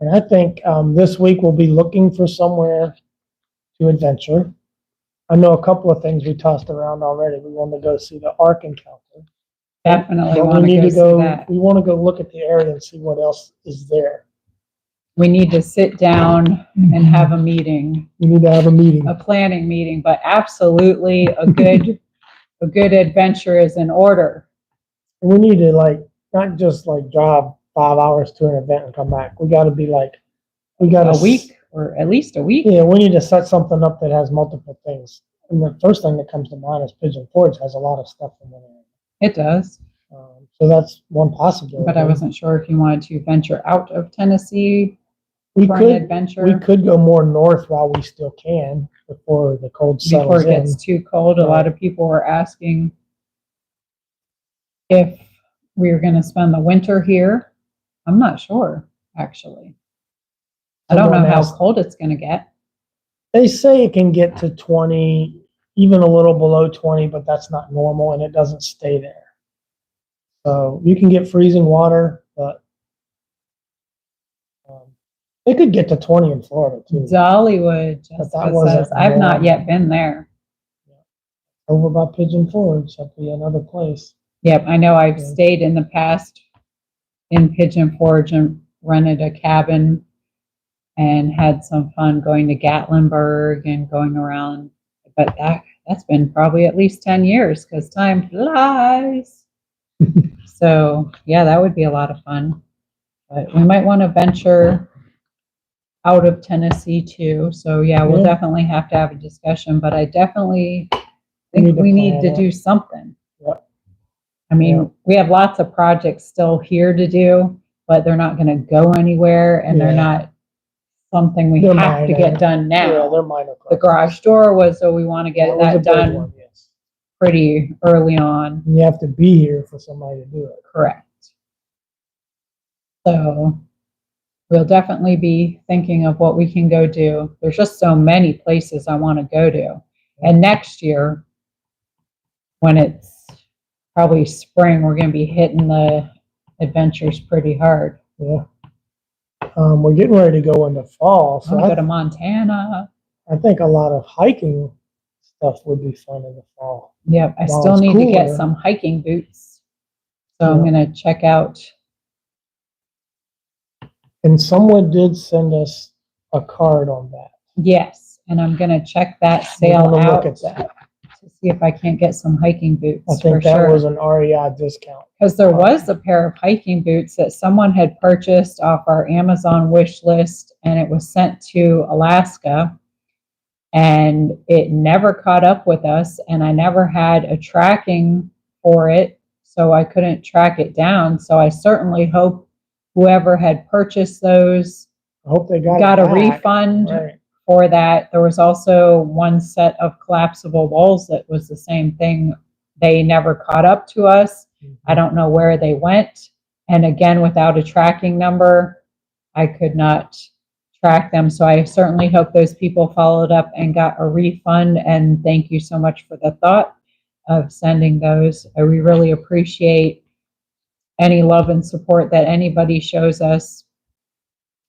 And I think this week we'll be looking for somewhere to adventure. I know a couple of things we tossed around already. We want to go see the Ark Encounter.
Definitely want to go see that.
We want to go look at the area and see what else is there.
We need to sit down and have a meeting.
We need to have a meeting.
A planning meeting, but absolutely a good adventure is in order.
We need to not just drive 5 hours to an event and come back. We got to be a
week or at least a week.
Yeah, we need to set something up that has multiple things. And the first thing that comes to mind is Pigeon Forge has a lot of stuff in there.
It does.
So that's one possibility.
But I wasn't sure if you wanted to venture out of Tennessee
an
adventure.
We could go more north while we still can before the cold settles in.
Before it gets too cold. A lot of people were asking if we were going to spend the winter here. I'm not sure, actually. I don't know how cold it's going to get.
They say it can get to 20, even a little below 20, but that's not normal, and it doesn't stay there. So you can get freezing water, but it could get to 20 in Florida, too.
Dollywood, Jessica says, I've not yet been there.
Over by Pigeon Forge, that'd be another place.
Yep, I know I've stayed in the past in Pigeon Forge and rented a cabin and had some fun going to Gatlinburg and going around. But that's been probably at least 10 years because time flies. So, yeah, that would be a lot of fun. But we might want to venture out of Tennessee, too. So, yeah, we'll definitely have to have a discussion. But I definitely think we need to do something.
Yep.
I mean, we have lots of projects still here to do, but they're not going to go anywhere, and they're not something we have to get done now.
Yeah, they're minor projects.
The garage door was, so we want to get that done pretty early on.
And you have to be here for somebody to do it.
Correct. So we'll definitely be thinking of what we can go do. There's just so many places I want to go to. And next year, when it's probably spring, we're going to be hitting the adventures pretty hard.
Yeah. We're getting ready to go into fall,
So I go to Montana.
I think a lot of hiking stuff would be fun in the fall.
Yep, I still need to get some hiking boots. So I'm going to check out.
And someone did send us a card on that.
Yes, and I'm going to check that sale out.
Look at that.
To see if I can't get some hiking boots.
I think that was an REI discount.
Because there was a pair of hiking boots that someone had purchased off our Amazon wish list, and it was sent to Alaska, and it never caught up with us, and I never had a tracking for it, so I couldn't track it down. So I certainly hope whoever had purchased those,
I hope they
got a refund. Right. For that. There was also one set of collapsible walls that was the same thing. They never caught up to us. Mm-hmm. I don't know where they went. And again, without a tracking number, I could not track them. So I certainly hope those people followed up and got a refund. And thank you so much for the thought of sending those. We really appreciate any love and support that anybody shows us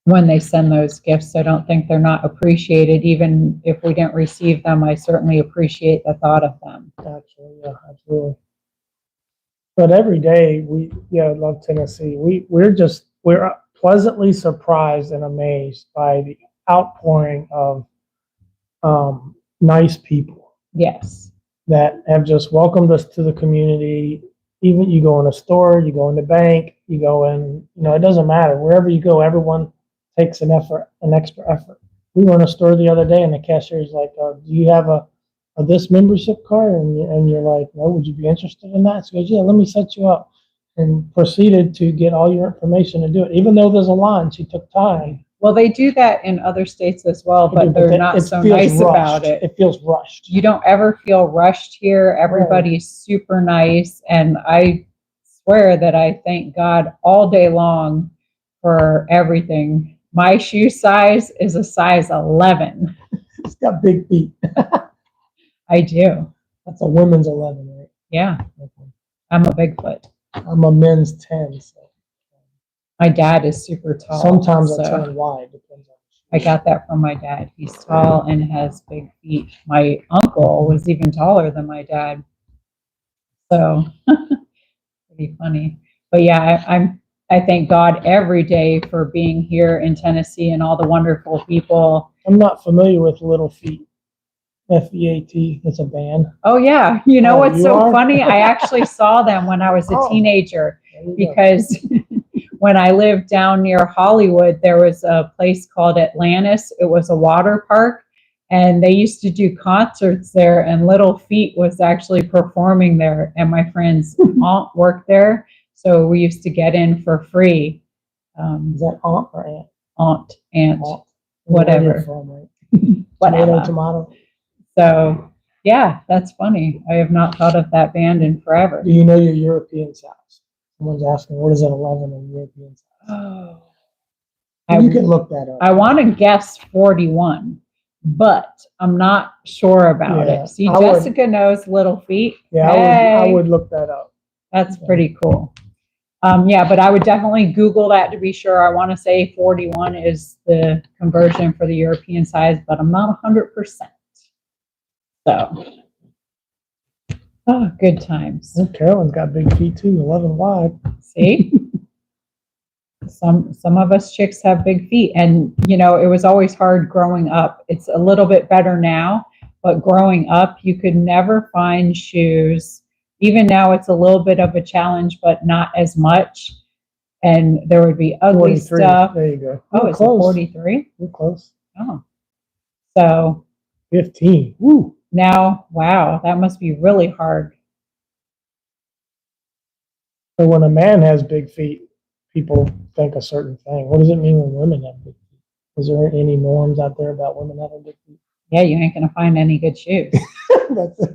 when they send those gifts. I don't think they're not appreciated. Even if we didn't receive them, I certainly appreciate the thought of them.
Absolutely, yeah, absolutely. But every day love Tennessee. We're pleasantly surprised and amazed by the outpouring of nice people.
Yes.
That have just welcomed us to the community. Even you go in a store, you go in the bank, you go in, it doesn't matter. Wherever you go, everyone takes an extra effort. We were in a store the other day, and the cashier's like, "Do you have a this membership card?" And you're like, "No, would you be interested in that?" She goes, "Yeah, let me set you up," and proceeded to get all your information to do it. Even though there's a line, she took time.
Well, they do that in other states as well, but they're not so nice about it.
It feels rushed.
You don't ever feel rushed here. Everybody's super nice, and I swear that I thank God all day long for everything. My shoe size is a size 11.
It's got big feet.
I do.
That's a women's 11, right?
Yeah. Okay. I'm a Bigfoot.
I'm a men's 10. So.
My dad is super tall.
Sometimes I turn wide. Depends on
I got that from my dad. He's tall and has big feet. My uncle was even taller than my dad. So pretty funny. But yeah, I thank God every day for being here in Tennessee and all the wonderful people.
I'm not familiar with Little Feat. FEAT. It's a band.
Oh yeah. You know what's so funny? I actually saw them when I was a teenager because when I lived down near Hollywood, there was a place called Atlantis. It was a water park, and they used to do concerts there, and Little Feat was actually performing there, and my friend's aunt worked there. So we used to get in for free.
Is that aunt or aunt?
Aunt, whatever. Whatever.
Tomato.
So, yeah, that's funny. I have not thought of that band in forever.
Do you know your European size? Someone's asking, what is an 11 in European size?
Oh,
you can look that up.
I want to guess 41, but I'm not sure about it. See, Jessica knows Little Feat.
Yeah, hey. I would look that up.
That's pretty cool. Yeah, but I would definitely Google that to be sure. I want to say 41 is the conversion for the European size, but I'm not 100%. So, good times.
Well, Carolyn's got big feet too, 11 wide.
See? Some of us chicks have big feet, and it was always hard growing up. It's a little bit better now, but growing up, you could never find shoes. Even now, it's a little bit of a challenge, but not as much. And there would be ugly
43.
stuff.
There you go.
Oh, it's 43?
We're close.
Oh. So.
15. Woo.
Now, wow, that must be really hard.
So when a man has big feet, people think a certain thing. What does it mean when women have big feet? Is there any norms out there about women having big feet?
Yeah, you ain't going to find any good shoes.
That's it.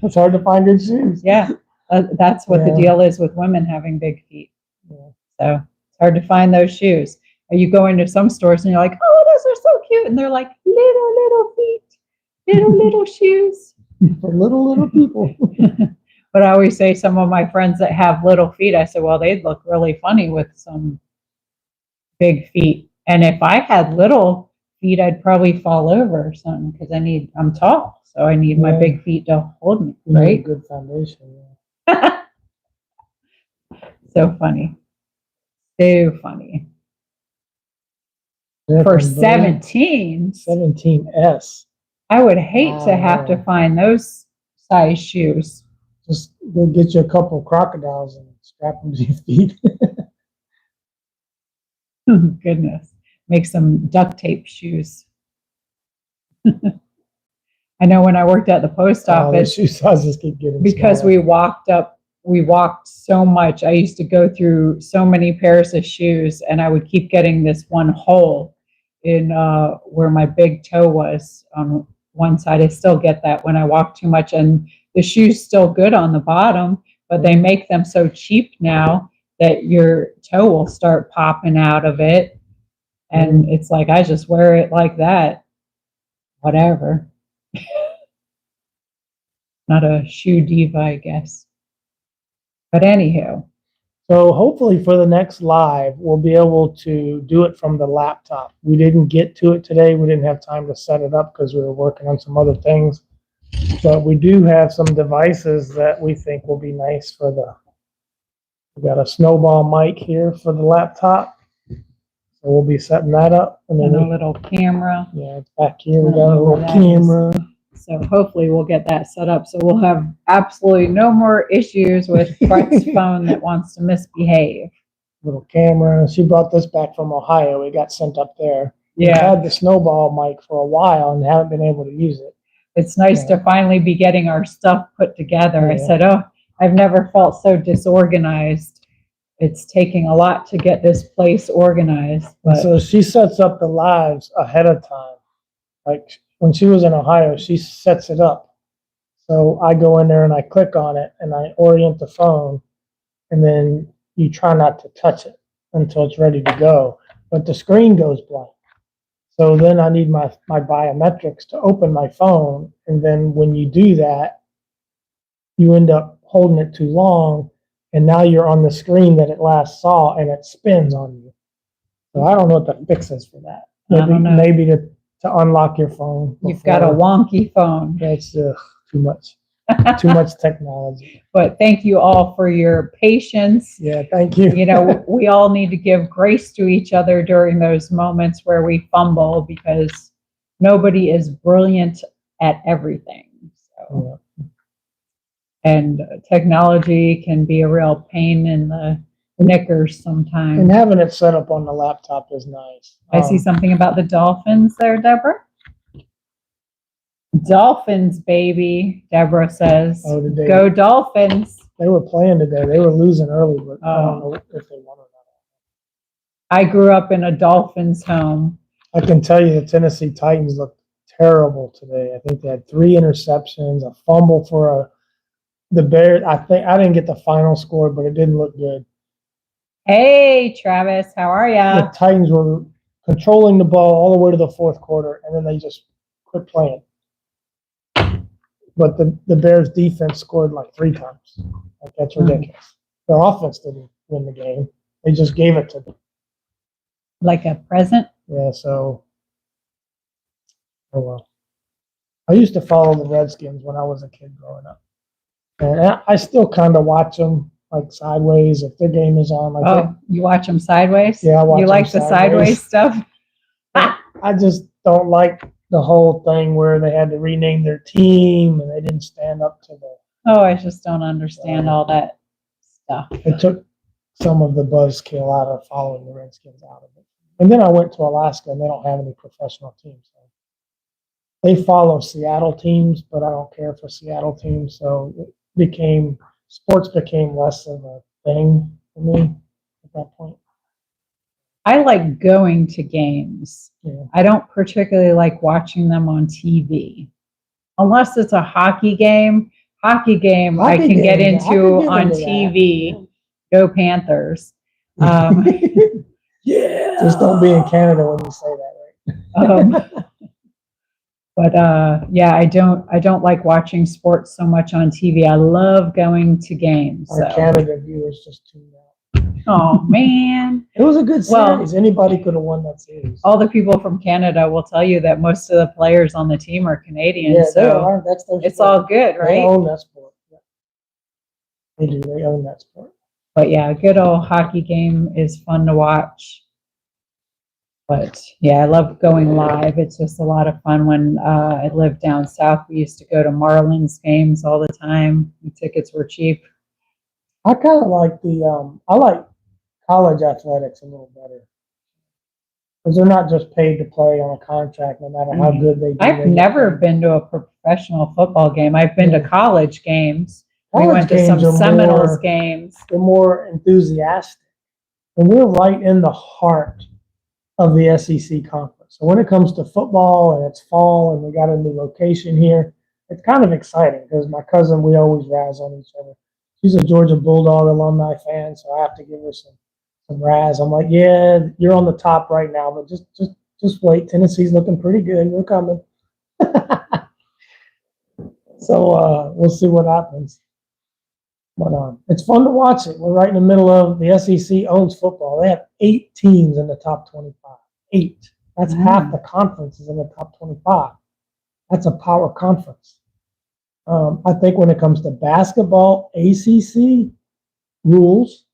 It's hard to find good shoes.
Yeah, that's what the deal is with women having big feet. Yeah. So it's hard to find those shoes. You go into some stores and you're like, oh, those are so cute. And they're like, little feet, little shoes.
For little people.
But I always say some of my friends that have little feet, I said, well, they'd look really funny with some big feet. And if I had little feet, I'd probably fall over or something because I'm tall. So I need my big feet to hold me, right?
Good foundation.
So funny. So funny. For
17S.
I would hate to have to find those size shoes.
Just go get you a couple of crocodiles and strap them to your feet.
Goodness. Make some duct tape shoes. I know when I worked at the post office,
shoe sizes keep getting
because
smaller.
we walked so much. I used to go through so many pairs of shoes, and I would keep getting this one hole in where my big toe was on one side. I still get that when I walk too much, and the shoe's still good on the bottom, but they make them so cheap now that your toe will start popping out of it. And it's like, I just wear it like that. Whatever. Not a shoe diva, I guess. But anywho.
So hopefully for the next live, we'll be able to do it from the laptop. We didn't get to it today. We didn't have time to set it up because we were working on some other things. But we do have some devices that we think will be nice for we got a snowball mic here for the laptop. So we'll be setting that up.
And then a little camera.
Yeah, it's back here. We got a little camera.
So hopefully we'll get that set up. So we'll have absolutely no more issues with Brett's phone that wants to misbehave.
Little camera. She brought this back from Ohio. It got sent up there.
Yeah.
We had the snowball mic for a while and haven't been able to use it.
It's nice to finally be getting our stuff put together.
Yeah.
I said, oh, I've never felt so disorganized. It's taking a lot to get this place organized. But
so she sets up the lives ahead of time. Like when she was in Ohio, she sets it up. So I go in there and I click on it and I orient the phone, and then you try not to touch it until it's ready to go. But the screen goes blank. So then I need my biometrics to open my phone. And then when you do that, you end up holding it too long. And now you're on the screen that it last saw and it spins on you. So I don't know what the fix is for that. Maybe to unlock your phone.
You've got a wonky phone.
That's too much. Too much technology.
But thank you all for your patience.
Yeah, thank you.
You know, we all need to give grace to each other during those moments where we fumble because nobody is brilliant at everything. So, and technology can be a real pain in the knickers sometimes.
And having it set up on the laptop is nice.
I see something about the Dolphins there, Deborah. Dolphins, baby, Deborah says.
Oh, did they?
Go Dolphins.
They were playing today. They were losing early, but I don't know if they won or not.
I grew up in a Dolphins home.
I can tell you the Tennessee Titans looked terrible today. I think they had 3 interceptions, a fumble for the Bears. I didn't get the final score, but it didn't look good.
Hey, Travis, how are ya?
The Titans were controlling the ball all the way to the fourth quarter, and then they just quit playing. But the Bears defense scored like 3 times. Like, that's ridiculous. Their offense didn't win the game. They just gave it to them.
Like a present?
Yeah, so, oh well. I used to follow the Redskins when I was a kid growing up. And I still kind of watch them like sideways if their game is on. Like
you watch them sideways?
Yeah, I watch them
like the sideways stuff?
I just don't like the whole thing where they had to rename their team and they didn't stand up to
I just don't understand all that stuff.
It took some of the buzzkill out of following the Redskins out of it. And then I went to Alaska and they don't have any professional teams. So they follow Seattle teams, but I don't care for Seattle teams. So sports became less of a thing for me at that point.
I like going to games.
Yeah.
I don't particularly like watching them on TV. Unless it's a hockey game. I can get into on TV. Go Panthers.
Yeah. Just don't be in Canada when you say that, right?
But yeah, I don't like watching sports so much on TV. I love going to games.
Our
So.
Canada viewers just tuned out.
Oh man.
It was a good series.
Well,
anybody could have won that series.
All the people from Canada will tell you that most of the players on the team are Canadian.
Yeah,
so
they are. That's their
it's
sport.
all good, right?
They own that sport. Yeah. They do. They own that sport.
But yeah, a good old hockey game is fun to watch. But yeah, I love going live. It's just a lot of fun. When I lived down south, we used to go to Marlins games all the time. The tickets were cheap.
I kind of like I like college athletics a little better. Because they're not just paid to play on a contract, no matter how good they do.
I've never been to a professional football game. I've been to college games. We went to some Seminoles games.
They're more enthusiastic. And we're right in the heart of the SEC conference. So when it comes to football and it's fall and we got a new location here, it's kind of exciting because my cousin, we always razz on each other. She's a Georgia Bulldog alumni fan, so I have to give her some razz. I'm like, yeah, you're on the top right now, but just wait. Tennessee's looking pretty good. We're coming. So we'll see what happens. But it's fun to watch it. We're right in the middle of the SEC owns football. They have 8 teams in the top 25. 8. That's half the conference is in the top 25. That's a power conference. I think when it comes to basketball, ACC rules.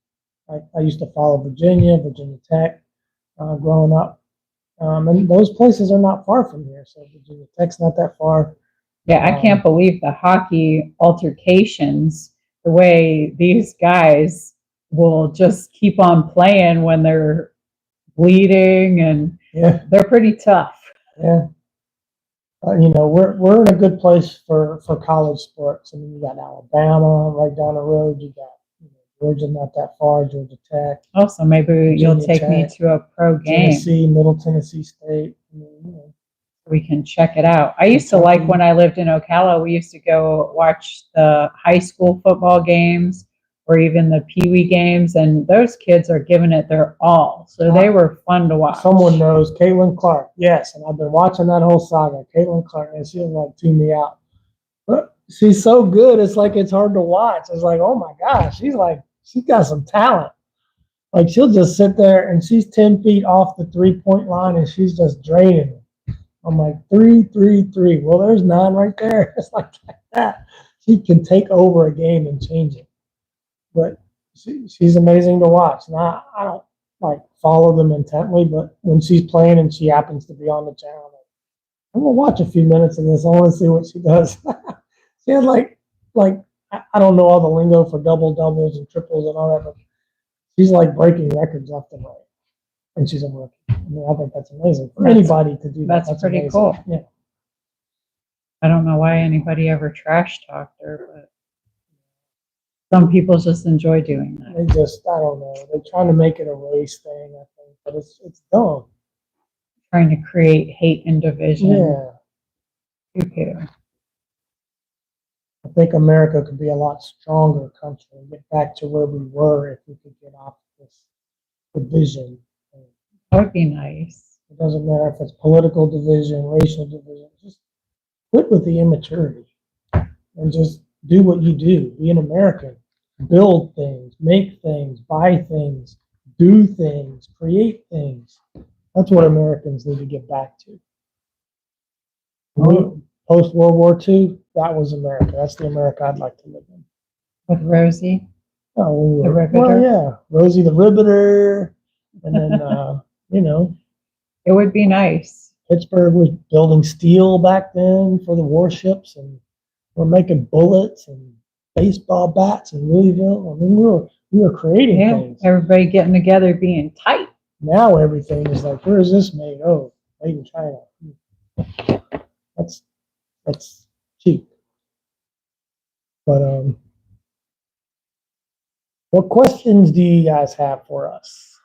I used to follow Virginia Tech, growing up. And those places are not far from here. So Virginia Tech's not that far.
Yeah, I can't believe the hockey altercations, the way these guys will just keep on playing when they're bleeding, and they're pretty tough.
Yeah. We're in a good place for college sports. I mean, you got Alabama right down the road. You got Georgia not that far, Georgia Tech.
Oh, so maybe you'll take me to a pro game.
Tennessee, Middle Tennessee State.
We can check it out. I used to like when I lived in Ocala, we used to go watch the high school football games or even the Pee Wee games, and those kids are giving it their all. So they were fun to watch.
Someone knows Caitlin Clark. Yes, and I've been watching that whole saga. Caitlin Clark, and she'll like tune me out. But she's so good, it's like it's hard to watch. It's like, oh my gosh, she's got some talent. Like she'll just sit there and she's 10 feet off the 3-point line and she's just draining it. I'm like, 3, 3, 3. Well, there's 9 right there. It's like that. She can take over a game and change it. But she's amazing to watch. And I don't like follow them intently, but when she's playing and she happens to be on the channel, I'm gonna watch a few minutes of this. I want to see what she does. She had like I don't know all the lingo for doubles and triples and all that, but she's like breaking records left and right. And she's a rookie. I mean, I think that's amazing for anybody to do that.
That's pretty
amazing.
cool.
Yeah.
I don't know why anybody ever trash talked her, but some people just enjoy doing that.
I don't know. They're trying to make it a race thing, I think, but it's dumb.
Trying to create hate and division.
Yeah.
Poo-poo.
I think America could be a lot stronger country and get back to where we were if we could get off this division.
That would be nice.
It doesn't matter if it's political division, racial division. Just quit with the immaturity and just do what you do. Be an American. Build things, make things, buy things, do things, create things. That's what Americans need to get back to. Post World War II, that was America. That's the America I'd like to live in.
With Rosie?
Oh,
the Riveter?
Well, yeah. Rosie the Riveter. And then,
It would be nice.
Pittsburgh was building steel back then for the warships, and we're making bullets and baseball bats in Louisville. I mean, we were creating things.
Everybody getting together, being tight.
Now everything is like, where is this made? Oh, made in China. That's cheap. But what questions do you guys have for us?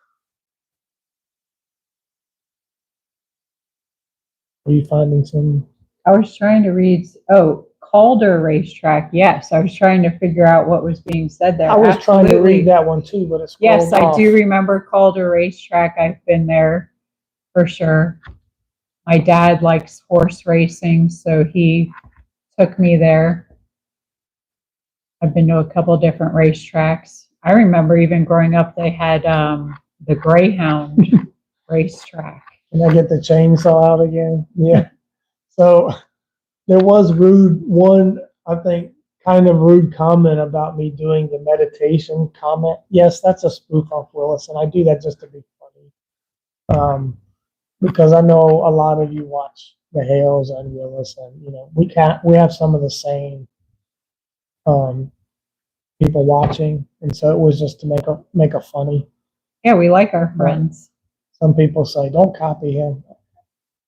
Are you finding some?
I was trying to read, Calder racetrack. Yes, I was trying to figure out what was being said there.
I was trying to
Absolutely.
read that one too, but it's
Yes, I do remember Calder racetrack. I've been there for sure. My dad likes horse racing, so he took me there. I've been to a couple different racetracks. I remember even growing up, they had the Greyhound racetrack.
And I get the chainsaw out again. Yeah. So there was one, I think, kind of rude comment about me doing the meditation comment. Yes, that's a spoof off Willis, and I do that just to be funny. Because I know a lot of you watch the Hales and Willis, and we have some of the same people watching, and so it was just to make a funny.
Yeah, we like our friends.
Some people say, don't copy him.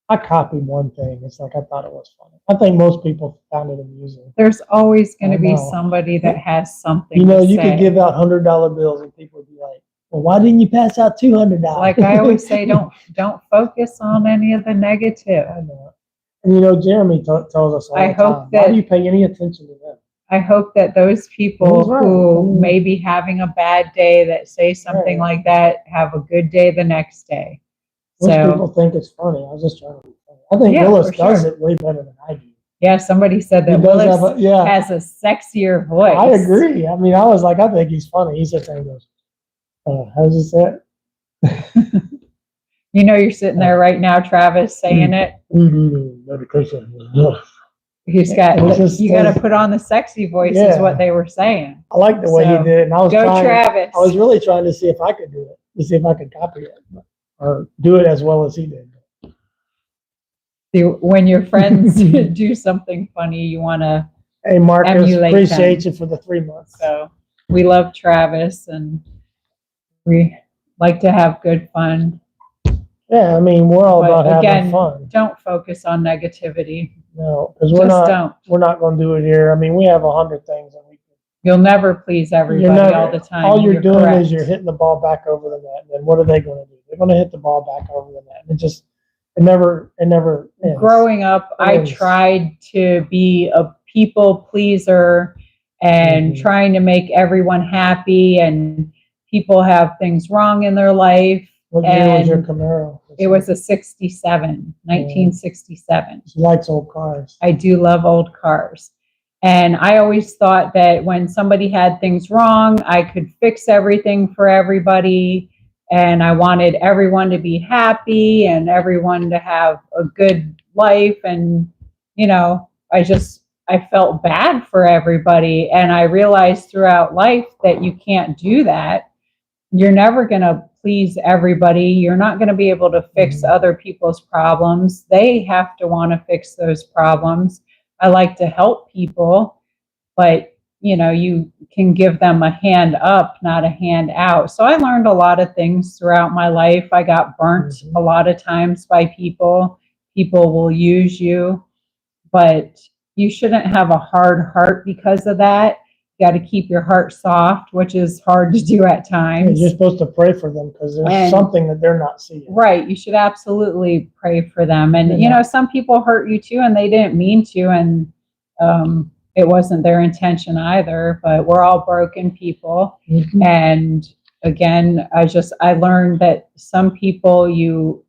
I copied one thing. It's like I thought it was funny. I think most people found it amusing.
There's always going to be somebody that has something.
You could give out $100 bills and people would be like, well, why didn't you pass out $200?
Like I always say, don't focus on any of the negative.
I know. And Jeremy tells us all the time, why do you pay any attention to them?
I hope that those people who may be having a bad day that say something like that have a good day the next day.
Most people think it's funny. I was just trying to be funny. I think Willis does it way better than I do.
Yeah, somebody said that Willis has a sexier voice.
I agree. I mean, I was like, I think he's funny. He sits there and goes, how does he say it?
You're sitting there right now, Travis, saying it. He's got, you got to put on the sexy voice is what they were saying.
I like the way he did it. And I was
Travis.
I was really trying to see if I could do it, to see if I could copy it or do it as well as he did.
See, when your friends do something funny, you want to
Hey, Marcus, appreciate you for the 3 months.
So we love Travis and we like to have good fun.
Yeah, I mean, we're all about having fun.
Don't focus on negativity.
No, because we're not going to do it here. I mean, we have 100 things that we can.
You'll never please everybody all the time.
All you're doing is you're hitting the ball back over the net. And then what are they going to do? They're going to hit the ball back over the net. And it never ends.
Growing up, I tried to be a people pleaser and trying to make everyone happy, and people have things wrong in their life.
What year was your Camaro?
It was a 1967.
She likes old cars.
I do love old cars. And I always thought that when somebody had things wrong, I could fix everything for everybody. And I wanted everyone to be happy and everyone to have a good life. And, I felt bad for everybody. And I realized throughout life that you can't do that. You're never going to please everybody. You're not going to be able to fix other people's problems. They have to want to fix those problems. I like to help people, but you can give them a hand up, not a hand out. So I learned a lot of things throughout my life. I got burnt a lot of times by people. People will use you, but you shouldn't have a hard heart because of that. You got to keep your heart soft, which is hard to do at times.
You're supposed to pray for them because there's something that they're not seeing.
Right. You should absolutely pray for them. And, some people hurt you too, and they didn't mean to. And it wasn't their intention either, but we're all broken people. And again, I learned that some people you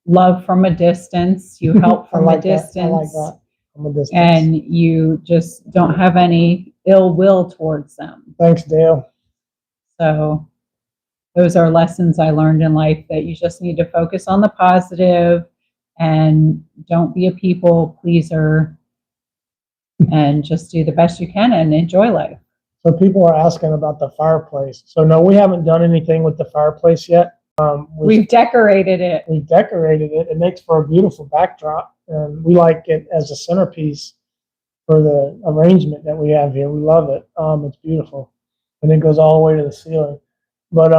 love from a distance, you help from a distance.
I like that. From a distance.
And you just don't have any ill will towards them.
Thanks, Dale.
So those are lessons I learned in life, that you just need to focus on the positive and don't be a people pleaser and just do the best you can and enjoy life.
So people are asking about the fireplace. So no, we haven't done anything with the fireplace yet.
We've decorated it.
It makes for a beautiful backdrop, and we like it as a centerpiece for the arrangement that we have here. We love it. It's beautiful, and it goes all the way to the ceiling. But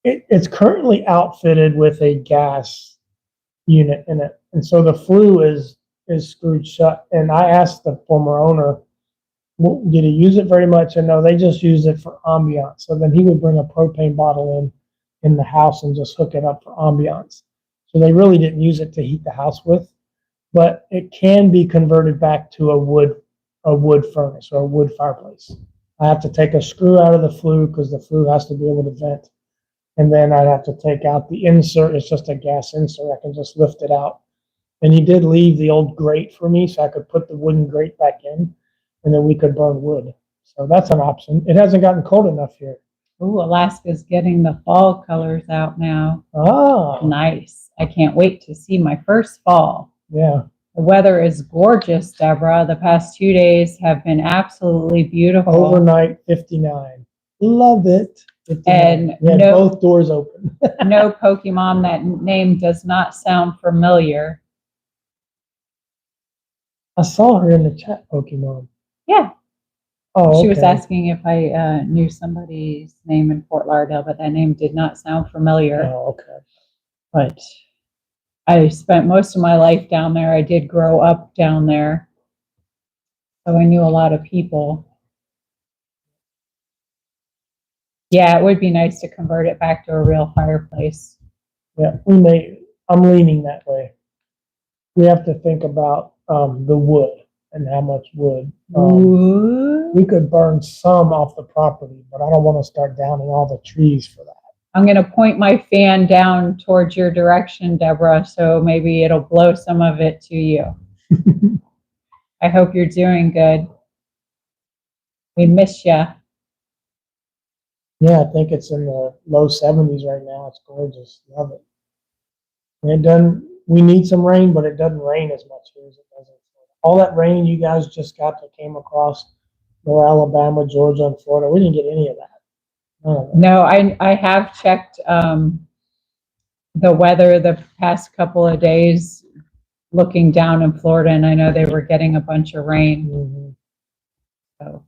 it's currently outfitted with a gas unit in it, and so the flue is screwed shut. And I asked the former owner, did he use it very much? And no, they just use it for ambiance. So then he would bring a propane bottle in the house and just hook it up for ambiance. So they really didn't use it to heat the house with. but it can be converted back to a wood furnace or a wood fireplace. I have to take a screw out of the flue because the flue has to be able to vent. And then I'd have to take out the insert. It's just a gas insert. I can just lift it out. And he did leave the old grate for me so I could put the wooden grate back in and then we could burn wood. So that's an option. It hasn't gotten cold enough here.
Ooh, Alaska's getting the fall colors out now.
Ah,
Nice. I can't wait to see my first fall.
yeah.
The weather is gorgeous, Deborah. The past 2 days have been absolutely beautiful.
Overnight 59. Love it. 59.
And
we had
no,
both doors open.
no Pokemon, that name does not sound familiar.
I saw her in the chat, Pokemon.
Yeah.
Oh,
She was
okay.
asking if I knew somebody's name in Fort Lauderdale, but that name did not sound familiar.
Oh, okay.
But I spent most of my life down there. I did grow up down there. So I knew a lot of people. Yeah, it would be nice to convert it back to a real fireplace.
Yeah, I'm leaning that way. We have to think about the wood and how much wood. We could burn some off the property, but I don't want to start downing all the trees for that.
I'm going to point my fan down towards your direction, Deborah, so maybe it'll blow some of it to you. I hope you're doing good. We miss you.
Yeah, I think it's in the low 70s right now. It's gorgeous. Love it. And it doesn't, we need some rain, but it doesn't rain as much here as it does in Florida. All that rain you guys just got that came across Alabama, Georgia, and Florida, we didn't get any of that.
No, I have checked the weather the past couple of days looking down in Florida, and I know they were getting a bunch of rain.
Mm-hmm.
So,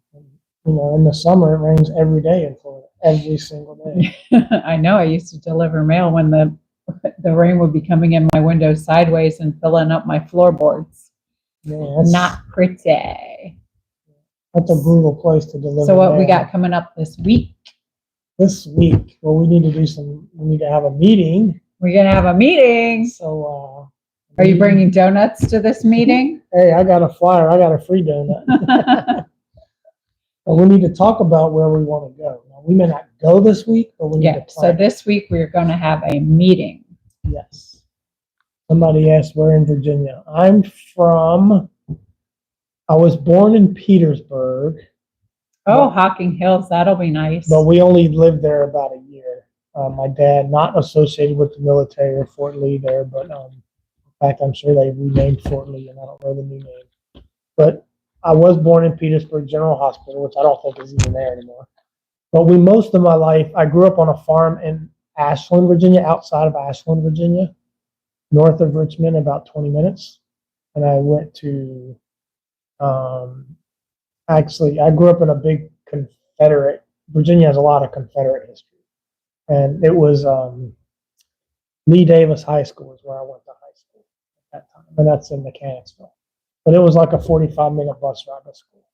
in the summer, it rains every day in Florida, every single day.
I know. I used to deliver mail when the rain would be coming in my window sideways and filling up my floorboards.
Yeah,
not pretty.
That's a brutal place to deliver.
So what we got coming up this week?
This week, well, we need to have a meeting.
We're going to have a meeting.
So,
are you bringing donuts to this meeting?
Hey, I got a flyer. I got a free donut. But we need to talk about where we want to go. Now, we may not go this week, but we need to plan.
So this week we're going to have a meeting.
Yes. Somebody asked where in Virginia. I was born in Petersburg.
Oh, Hocking Hills, that'll be nice.
But we only lived there about a year. My dad, not associated with the military or Fort Lee there, but in fact, I'm sure they renamed Fort Lee, and I don't know the new name. But I was born in Petersburg General Hospital, which I don't think is even there anymore. But most of my life, I grew up on a farm in Ashland, Virginia, outside of Ashland, Virginia, north of Richmond, about 20 minutes. And I went to, actually, I grew up in a big Confederate, Virginia has a lot of Confederate history. And it was Lee Davis High School is where I went to high school at that time. And that's in Mechanicsville. But it was like a 45-minute bus ride to school.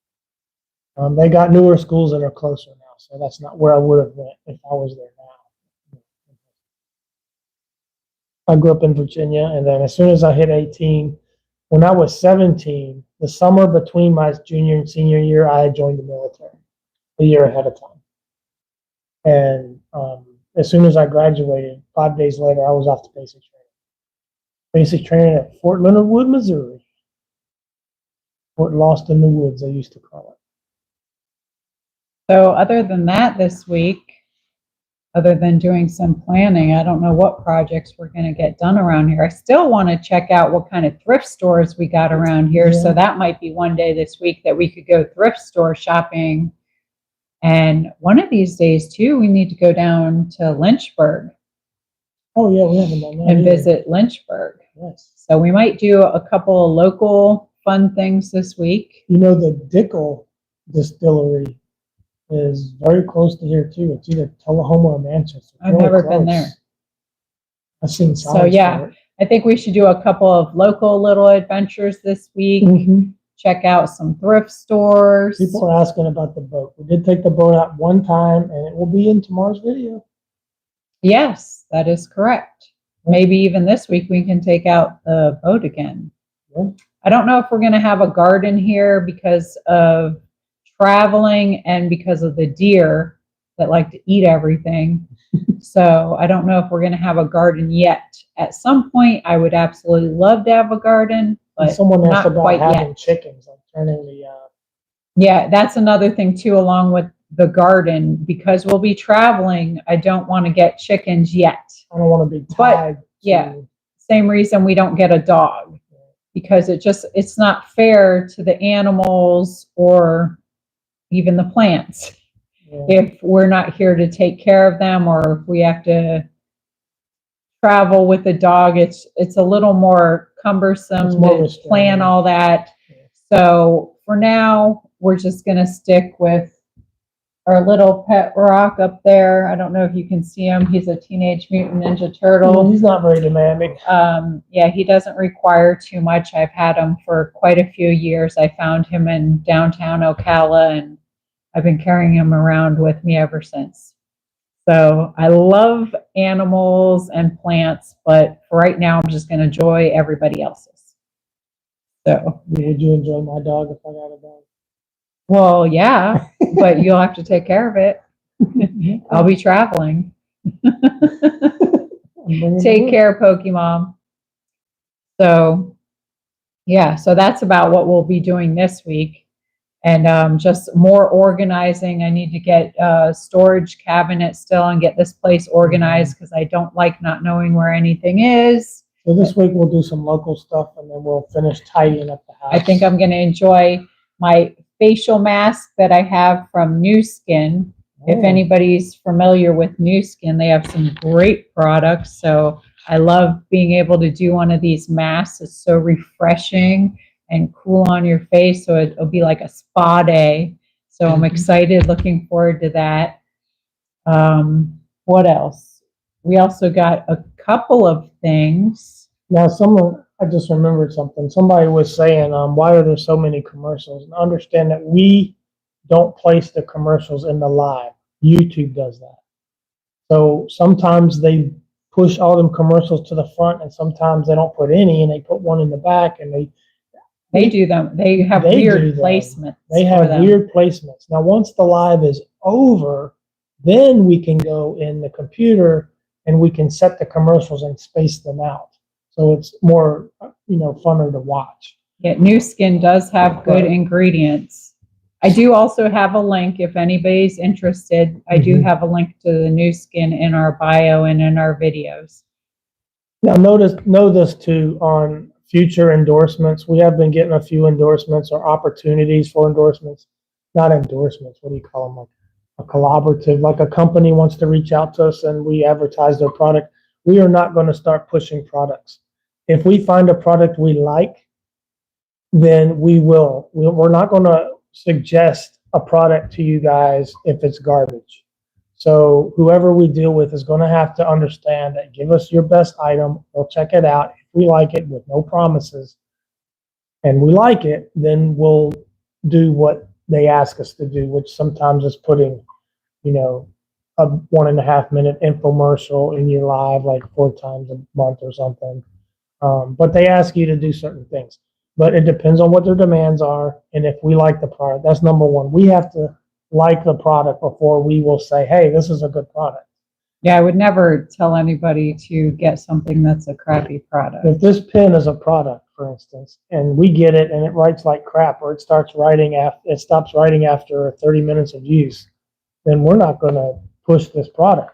They got newer schools that are closer now, so that's not where I would have went if I was there now. I grew up in Virginia, and then as soon as I hit 18, when I was 17, the summer between my junior and senior year, I had joined the military a year ahead of time. And as soon as I graduated, 5 days later, I was off to basic training. Basic training at Fort Leonard Wood, Missouri. Fort Lost in the Woods, they used to call it.
So other than that this week, other than doing some planning, I don't know what projects we're going to get done around here. I still want to check out what kind of thrift stores we got around here. Yeah. So that might be one day this week that we could go thrift store shopping. And one of these days, too, we need to go down to Lynchburg.
Oh, yeah, we haven't done that.
And visit Lynchburg.
Yes.
So we might do a couple of local fun things this week.
The Dickel distillery is very close to here, too. It's either Tullahoma or Manchester.
I've never been there.
I've seen signs.
So, yeah, I think we should do a couple of local little adventures this week. Mm-hmm. Check out some thrift stores.
People are asking about the boat. We did take the boat out one time, and it will be in tomorrow's video.
Yes, that is correct. Maybe even this week we can take out the boat again.
Yeah.
I don't know if we're going to have a garden here because of traveling and because of the deer that like to eat everything. So I don't know if we're going to have a garden yet. At some point, I would absolutely love to have a garden, but
Someone asked
not
about
quite
having
yet.
chickens, like turning the.
Yeah, that's another thing too, along with the garden, because we'll be traveling. I don't want to get chickens yet.
I don't want to be
But,
tied.
yeah. Same reason we don't get a dog, because it's not fair to the animals or even the plants if we're not here to take care of them, or if we have to travel with the dog. It's a little more cumbersome to plan all that. So for now, we're just going to stick with our little pet rock up there. I don't know if you can see him. He's a Teenage Mutant Ninja Turtle.
He's not very demanding.
Yeah, he doesn't require too much. I've had him for quite a few years. I found him in downtown Ocala, and I've been carrying him around with me ever since. So I love animals and plants, but for right now, I'm just going to enjoy everybody else's. So,
would you enjoy my dog if I got a dog?
Well, yeah, but you'll have to take care of it. I'll be traveling. Take care, Pokemon. So, yeah, so that's about what we'll be doing this week. And just more organizing. I need to get a storage cabinet still and get this place organized, because I don't like not knowing where anything is.
So this week we'll do some local stuff, and then we'll finish tidying up the house.
I think I'm going to enjoy my facial mask that I have from NuSkin. If anybody's familiar with NuSkin, they have some great products. So I love being able to do one of these masks. It's so refreshing and cool on your face. So it'll be like a spa day. So I'm excited, looking forward to that. What else? We also got a couple of things.
Now, I just remembered something. Somebody was saying, why are there so many commercials? And understand that we don't place the commercials in the live. YouTube does that. So sometimes they push all them commercials to the front, and sometimes they don't put any, and they put one in the back, and
they do them. They have weird placements.
They have weird placements. Now, once the live is over, then we can go in the computer and we can set the commercials and space them out. So it's more, funner to watch.
Yeah, NuSkin does have good ingredients. I do also have a link if anybody's interested. I do have a link to the NuSkin in our bio and in our videos.
Now, know this too, on future endorsements. We have been getting a few endorsements or opportunities for endorsements. Not endorsements, what do you call them? Like a collaborative, like a company wants to reach out to us and we advertise their product. We are not going to start pushing products. If we find a product we like, then we will. We're not going to suggest a product to you guys if it's garbage. So whoever we deal with is going to have to understand that. Give us your best item. We'll check it out. If we like it, with no promises, and we like it, then we'll do what they ask us to do, which sometimes is putting, a 1.5 minute infomercial in your live, like 4 times a month or something. But they ask you to do certain things. But it depends on what their demands are, and if we like the product. That's number one. We have to like the product before we will say, hey, this is a good product.
Yeah, I would never tell anybody to get something that's a crappy product.
If this pen is a product, for instance, and we get it and it writes like crap, or it stops writing after 30 minutes of use, then we're not going to push this product.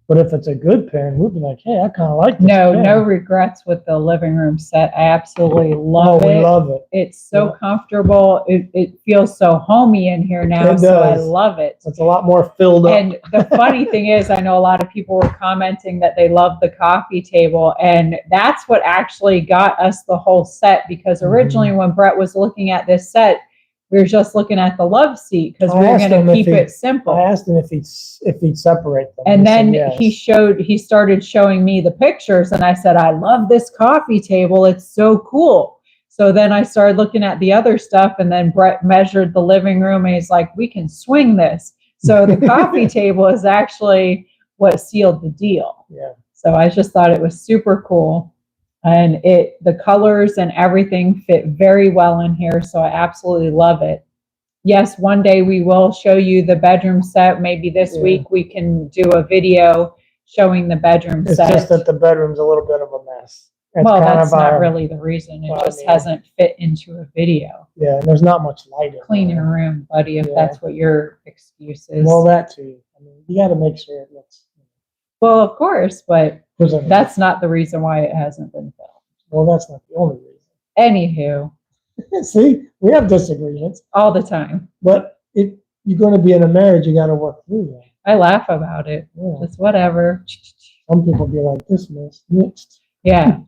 But if it's a good pen, we'll be like, hey, I kind of like this pen.
No regrets with the living room set. I absolutely love it.
We love it.
It's so comfortable. It feels so homey in here now, so I love it.
It's a lot more filled up.
And the funny thing is, I know a lot of people were commenting that they love the coffee table, and that's what actually got us the whole set, because originally when Brett was looking at this set, we were just looking at the love seat because we were going to keep it simple.
I asked him if he'd separate them.
And then he started showing me the pictures, and I said, I love this coffee table. It's so cool. So then I started looking at the other stuff, and then Brett measured the living room, and he's like, we can swing this. So the coffee table is actually what sealed the deal.
Yeah.
So I just thought it was super cool. And the colors and everything fit very well in here, so I absolutely love it. Yes, one day we will show you the bedroom set. Maybe this week we can do a video showing the bedroom
It's
set.
just that the bedroom's a little bit of a mess.
Well, that's not really the reason. It just hasn't fit into a video.
Yeah, there's not much light in
Clean
there.
your room, buddy, if that's what your excuse is.
Well, that too. I mean, you got to make sure it looks.
Well, of course, but
presentable.
that's not the reason why it hasn't been filmed.
Well, that's not the only reason.
Anywho.
See, we have disagreements.
All the time.
But if you're going to be in a marriage, you got to work through that.
I laugh about it. Yeah. It's whatever.
Some people be like, this mess mixed.
Yeah.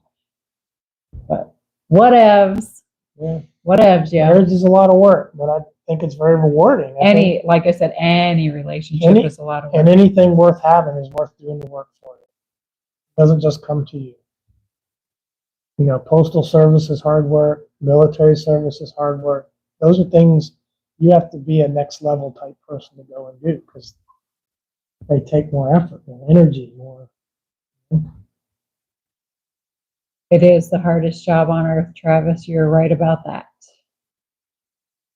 But whatevs.
Yeah.
Whatevs, yeah.
Marriage is a lot of work, but I think it's very rewarding.
Like I said, any relationship is a lot of work.
And anything worth having is worth doing the work for it. It doesn't just come to you. You know, postal service is hard work. Military service is hard work. Those are things you have to be a next level type person to go and do because they take more effort, more energy, more.
It is the hardest job on earth, Travis. You're right about that.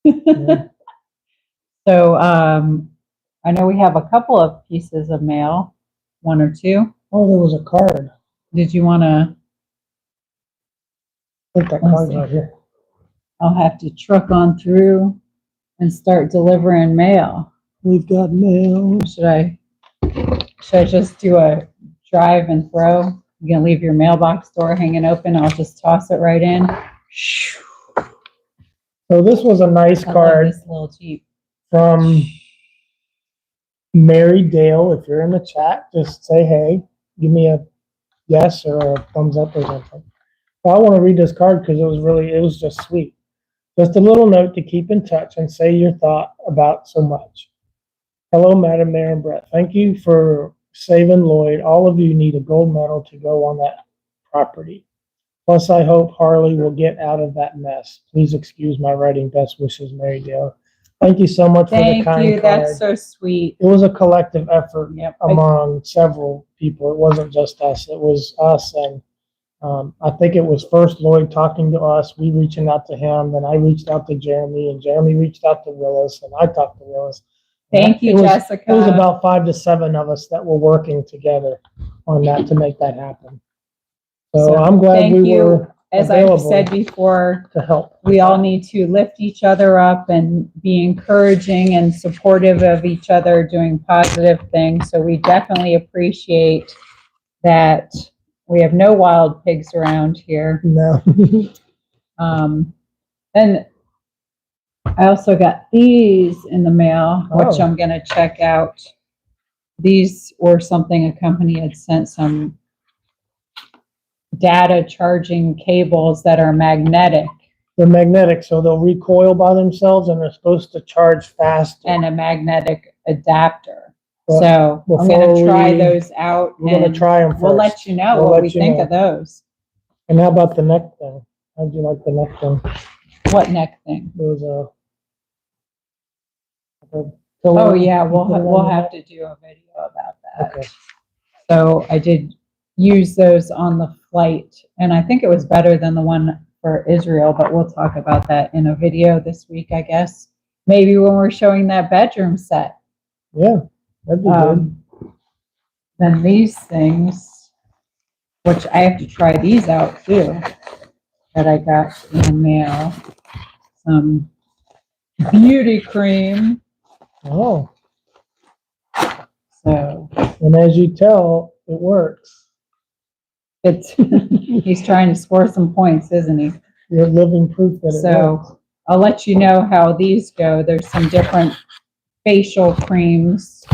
Yeah. So I know we have a couple of pieces of mail, one or two.
Oh, there was a card.
Did you want to?
I think that card's right here.
I'll have to truck on through and start delivering mail.
We've got mail.
Should I just do a drive and throw? You gonna leave your mailbox door hanging open? I'll just toss it right in.
So this was a nice card.
This little Jeep.
From Mary Dale. If you're in the chat, just say hey. Give me a yes or a thumbs up or something. Well, I want to read this card because it was just sweet. Just a little note to keep in touch and say your thought about so much. Hello, Madam Mayor and Brett. Thank you for saving Lloyd. All of you need a gold medal to go on that property. Plus, I hope Harley will get out of that mess. Please excuse my writing. Best wishes, Mary Dale. Thank you so much for the kind card.
Thank you. That's so sweet.
It was a collective effort among several people. It wasn't just us. It was us and I think it was first Lloyd talking to us, we reaching out to him, then I reached out to Jeremy, and Jeremy reached out to Willis, and I talked to Willis.
Thank you, Jessica.
It was about 5 to 7 of us that were working together on that to make that happen. So I'm glad we were
as I've said before,
to help.
We all need to lift each other up and be encouraging and supportive of each other, doing positive things. So we definitely appreciate that. We have no wild pigs around here.
No.
And I also got these in the mail, which I'm going to check out. These were something a company had sent, some data charging cables that are magnetic.
They're magnetic, so they'll recoil by themselves and they're supposed to charge faster.
And a magnetic adapter. So I'm going to try those out.
We're going to try them first.
We'll let you know what we think of those.
And how about the neck thing? How'd you like the neck thing?
What neck thing?
There was
oh yeah, we'll have to do a video about that. Okay. So I did use those on the flight, and I think it was better than the one for Israel, but we'll talk about that in a video this week, I guess. Maybe when we're showing that bedroom set.
Yeah. That'd be good.
Then these things, which I have to try these out too, that I got in the mail. Some beauty cream.
Oh.
So.
And as you tell, it works.
He's trying to score some points, isn't he?
You're living proof that it works.
I'll let you know how these go. There's some different facial creams.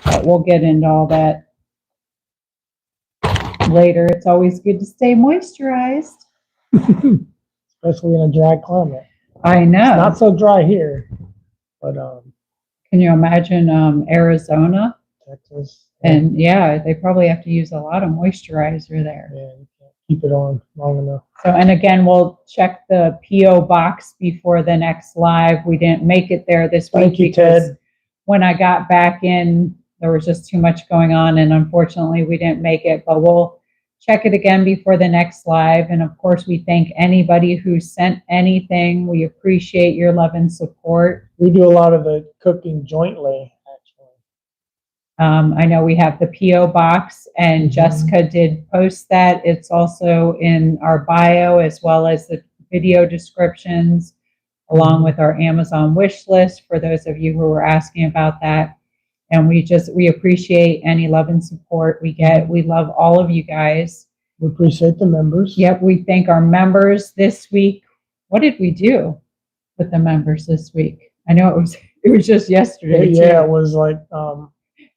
But we'll get into all that later. It's always good to stay moisturized.
Especially in a dry climate.
I know.
It's not so dry here, but
can you imagine Arizona?
Texas.
And yeah, they probably have to use a lot of moisturizer there.
Yeah, you can't keep it on long enough.
So, and again, we'll check the P.O. box before the next live. We didn't make it there this week because Ted. When I got back in, there was just too much going on, and unfortunately we didn't make it, but we'll check it again before the next live. And of course, we thank anybody who sent anything. We appreciate your love and support.
We do a lot of the cooking jointly, actually.
I know we have the P.O. box, and Jessica did post that. It's also in our bio as well as the video descriptions, along with our Amazon wish list for those of you who were asking about that. And we appreciate any love and support we get. We love all of you guys.
We appreciate the members.
Yep, we thank our members this week. What did we do with the members this week? I know it was just yesterday.
Yeah,
too.
it was like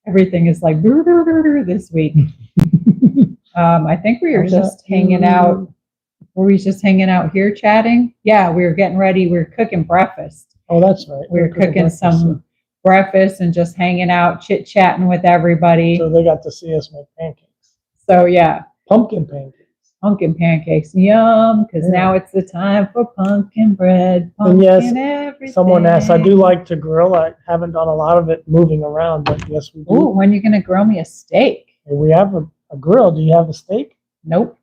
Everything is like this week. I think we were just hanging out. Were we just hanging out here chatting? Yeah, we were getting ready. We were cooking breakfast.
Oh, that's right.
We were cooking some breakfast and just hanging out, chit-chatting with everybody.
So they got to see us make pancakes.
So yeah.
Pumpkin pancakes.
Pumpkin pancakes. Yum, because now it's the time for pumpkin bread. Pumpkin everything.
Someone asked, I do like to grill. I haven't done a lot of it moving around, but yes, we do.
Ooh, when are you going to grill me a steak?
We have a grill. Do you have a steak?
Nope.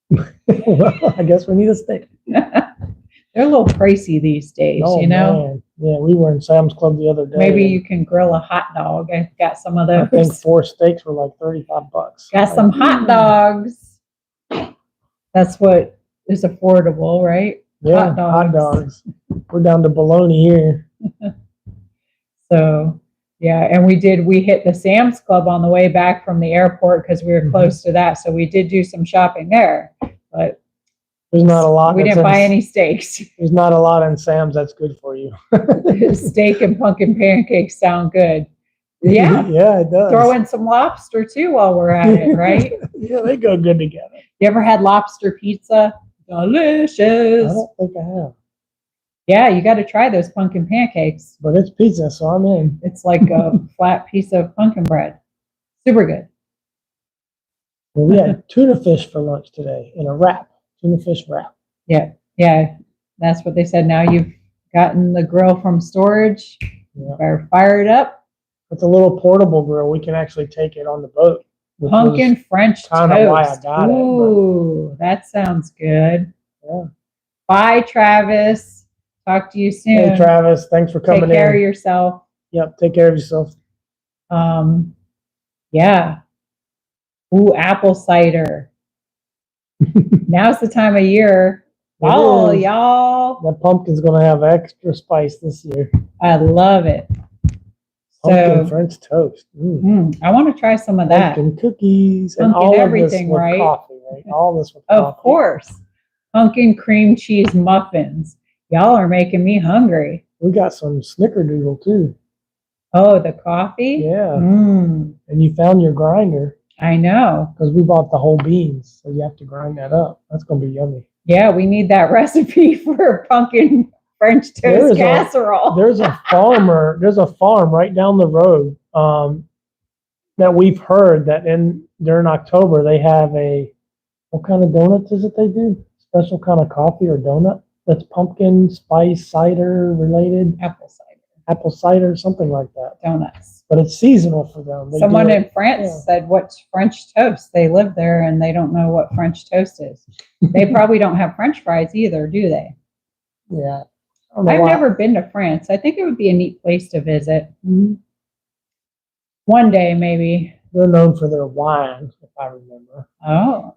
Well, I guess we need a steak.
They're a little pricey these days, you know?
Man. Yeah, we were in Sam's Club the other day.
Maybe you can grill a hot dog. I've got some of those.
I think 4 steaks were like $35.
Got some hot dogs. That's what is affordable, right?
Yeah, hot dogs. We're down to bologna here.
So, yeah, and we hit the Sam's Club on the way back from the airport because we were close to that. So we did do some shopping there, but
there's not a lot.
We didn't buy any steaks.
There's not a lot in Sam's that's good for you.
Steak and pumpkin pancakes sound good. Yeah.
Yeah, it does.
Throw in some lobster too while we're at it, right?
Yeah, they go good together.
You ever had lobster pizza? Delicious.
I don't think I have.
Yeah, you got to try those pumpkin pancakes.
But it's pizza, so I'm in.
It's like a flat piece of pumpkin bread. Super good.
Well, we had tuna fish for lunch today in a wrap. Tuna fish wrap.
Yeah, that's what they said. Now you've gotten the grill from storage. Yeah. Better fire it up.
It's a little portable grill. We can actually take it on the boat.
Pumpkin French toast.
Kind of why I got it.
Ooh, that sounds good.
Yeah.
Bye, Travis. Talk to you soon.
Hey, Travis. Thanks for coming in.
Take care of yourself.
Yep. Take care of yourself.
Yeah. Ooh, apple cider. Now's the time of year. Oh, y'all.
That pumpkin's going to have extra spice this year.
I love it.
Pumpkin French toast.
I want to try some of that.
Pumpkin cookies.
Pumpkin
and all
everything,
of this with
right?
Coffee, right? All this with coffee.
Of course. Pumpkin cream cheese muffins. Y'all are making me hungry.
We got some snickerdoodle too.
Oh, the coffee?
Yeah. And you found your grinder.
I know.
Because we bought the whole beans, so you have to grind that up. That's going to be yummy.
Yeah, we need that recipe for pumpkin French toast casserole.
There's a farm right down the road that we've heard that during October they have what kind of donuts is it they do? Special kind of coffee or donut that's pumpkin spice cider related. Apple cider, something like that.
Donuts.
But it's seasonal for them.
Someone in France said, what's French toast? They live there and they don't know what French toast is. They probably don't have French fries either, do they?
Yeah.
I've never been to France. I think it would be a neat place to visit. One day, maybe.
They're known for their wine, if I remember.
Oh.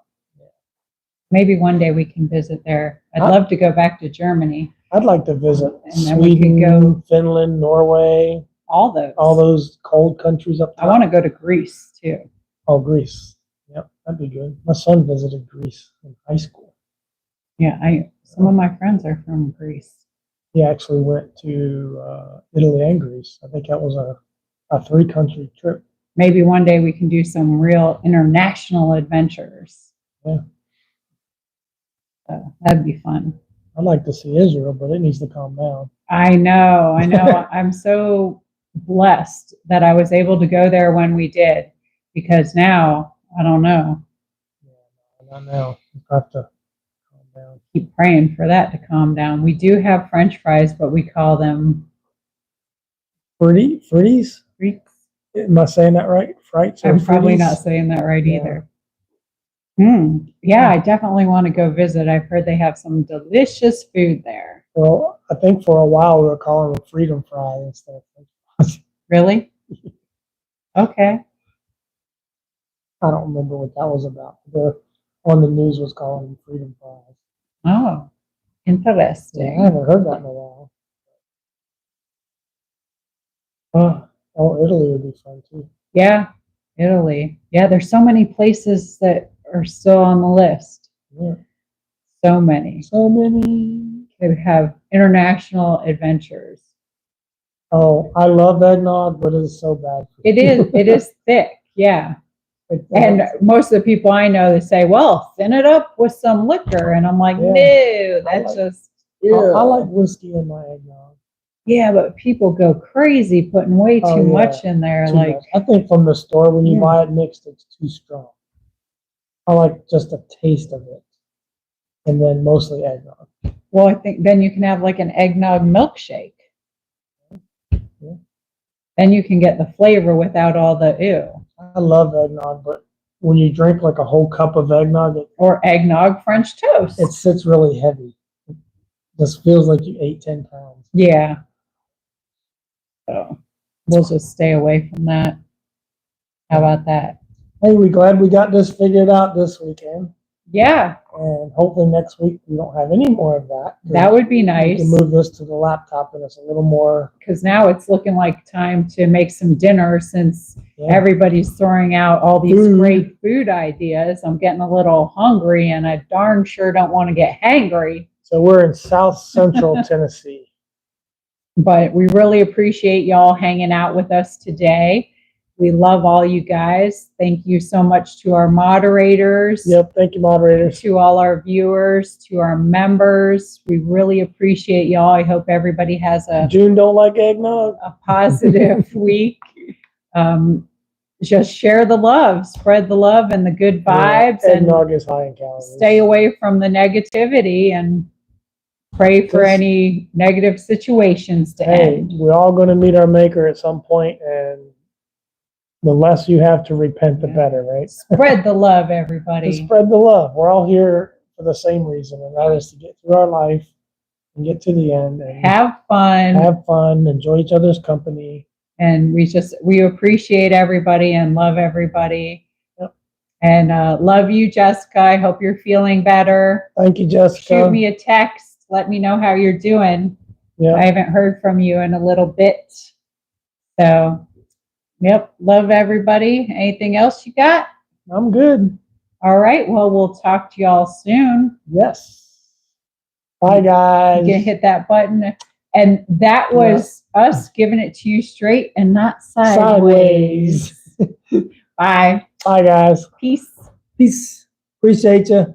Maybe one day we can visit there. I'd love to go back to Germany.
I'd like to visit
and
Sweden, we could go Finland, Norway.
All those
cold countries up there.
I want to go to Greece, too.
Oh, Greece. Yep, that'd be good. My son visited Greece in high school.
Yeah, some of my friends are from Greece.
He actually went to Italy and Greece. I think that was a 3-country trip.
Maybe one day we can do some real international adventures.
Yeah.
That'd be fun.
I'd like to see Israel, but it needs to calm down.
I know. I'm so blessed that I was able to go there when we did, because now, I don't know.
Yeah, not now. You have to calm down.
Keep praying for that to calm down. We do have French fries, but we call them
Frites? Am I saying that right? Frites?
I'm probably not saying that right either. Yeah, I definitely want to go visit. I've heard they have some delicious food there.
Well, I think for a while we were calling them freedom fries instead of French fries.
Really? Okay.
I don't remember what that was about. On the news was calling them freedom fries.
Oh,
Yeah,
interesting.
I haven't heard that in a while. Oh, Italy would be fun too.
Yeah, Italy. Yeah, there's so many places that are still on the list.
Yeah.
So many.
So many.
Could have international adventures.
Oh, I love eggnog, but it's so bad.
It is thick. Yeah. And most of the people I know, they say, well, thin it up with some liquor. And I'm like,
Yeah.
no, that's just,
I like whiskey in my eggnog.
yeah, but people go crazy putting way too much in there.
Too
Like,
much. I think from the store, when you
Yeah.
buy it mixed, it's too strong. I like just a taste of it. And then mostly eggnog.
well, I think then you can have like an eggnog milkshake.
Yeah.
Then you can get the flavor without all the ew.
I love eggnog, but when you drink like a whole cup of eggnog,
Or eggnog French toast.
it sits really heavy. It just feels like you ate 10 pounds.
Yeah. So we'll just stay away from that. How about that?
Hey, we're glad we got this figured out this weekend.
Yeah,
And hopefully next week we don't have any more of that.
that would be
We
nice.
can move this to the laptop and it's a little more.
Because now it's looking like time to make some dinner since
Yeah.
everybody's throwing out all these
Food.
great food ideas. I'm getting a little hungry and I darn sure don't want to get hangry.
So we're in South Central Tennessee.
But we really appreciate y'all hanging out with us today. We love all you guys. Thank you so much to our moderators.
Yep. Thank you, moderators.
To all our viewers, to our members. We really appreciate y'all. I hope everybody has
June don't like eggnog.
a positive week. Just share the love, spread the love and the good vibes,
Yeah,
and
eggnog is high in calories.
stay away from the negativity and pray for any negative situations to end.
We're all going to meet our maker at some point, and the less you have to repent, the better, right?
Spread the love, everybody.
To spread the love. We're all here for the same reason, and that is to get through our life and get to the end and
have fun,
enjoy each other's company.
And we appreciate everybody and love everybody.
Yep.
And love you, Jessica. I hope you're feeling better.
Thank you, Jessica.
Shoot me a text. Let me know how you're doing.
Yeah.
I haven't heard from you in a little bit. So, yep. Love everybody. Anything else you got?
I'm good.
All right. Well, we'll talk to y'all soon.
Yes. Bye, guys.
You can hit that button. And that was us giving it to you straight and not sideways. Bye.
Bye, guys.
Peace.
Peace. Appreciate you.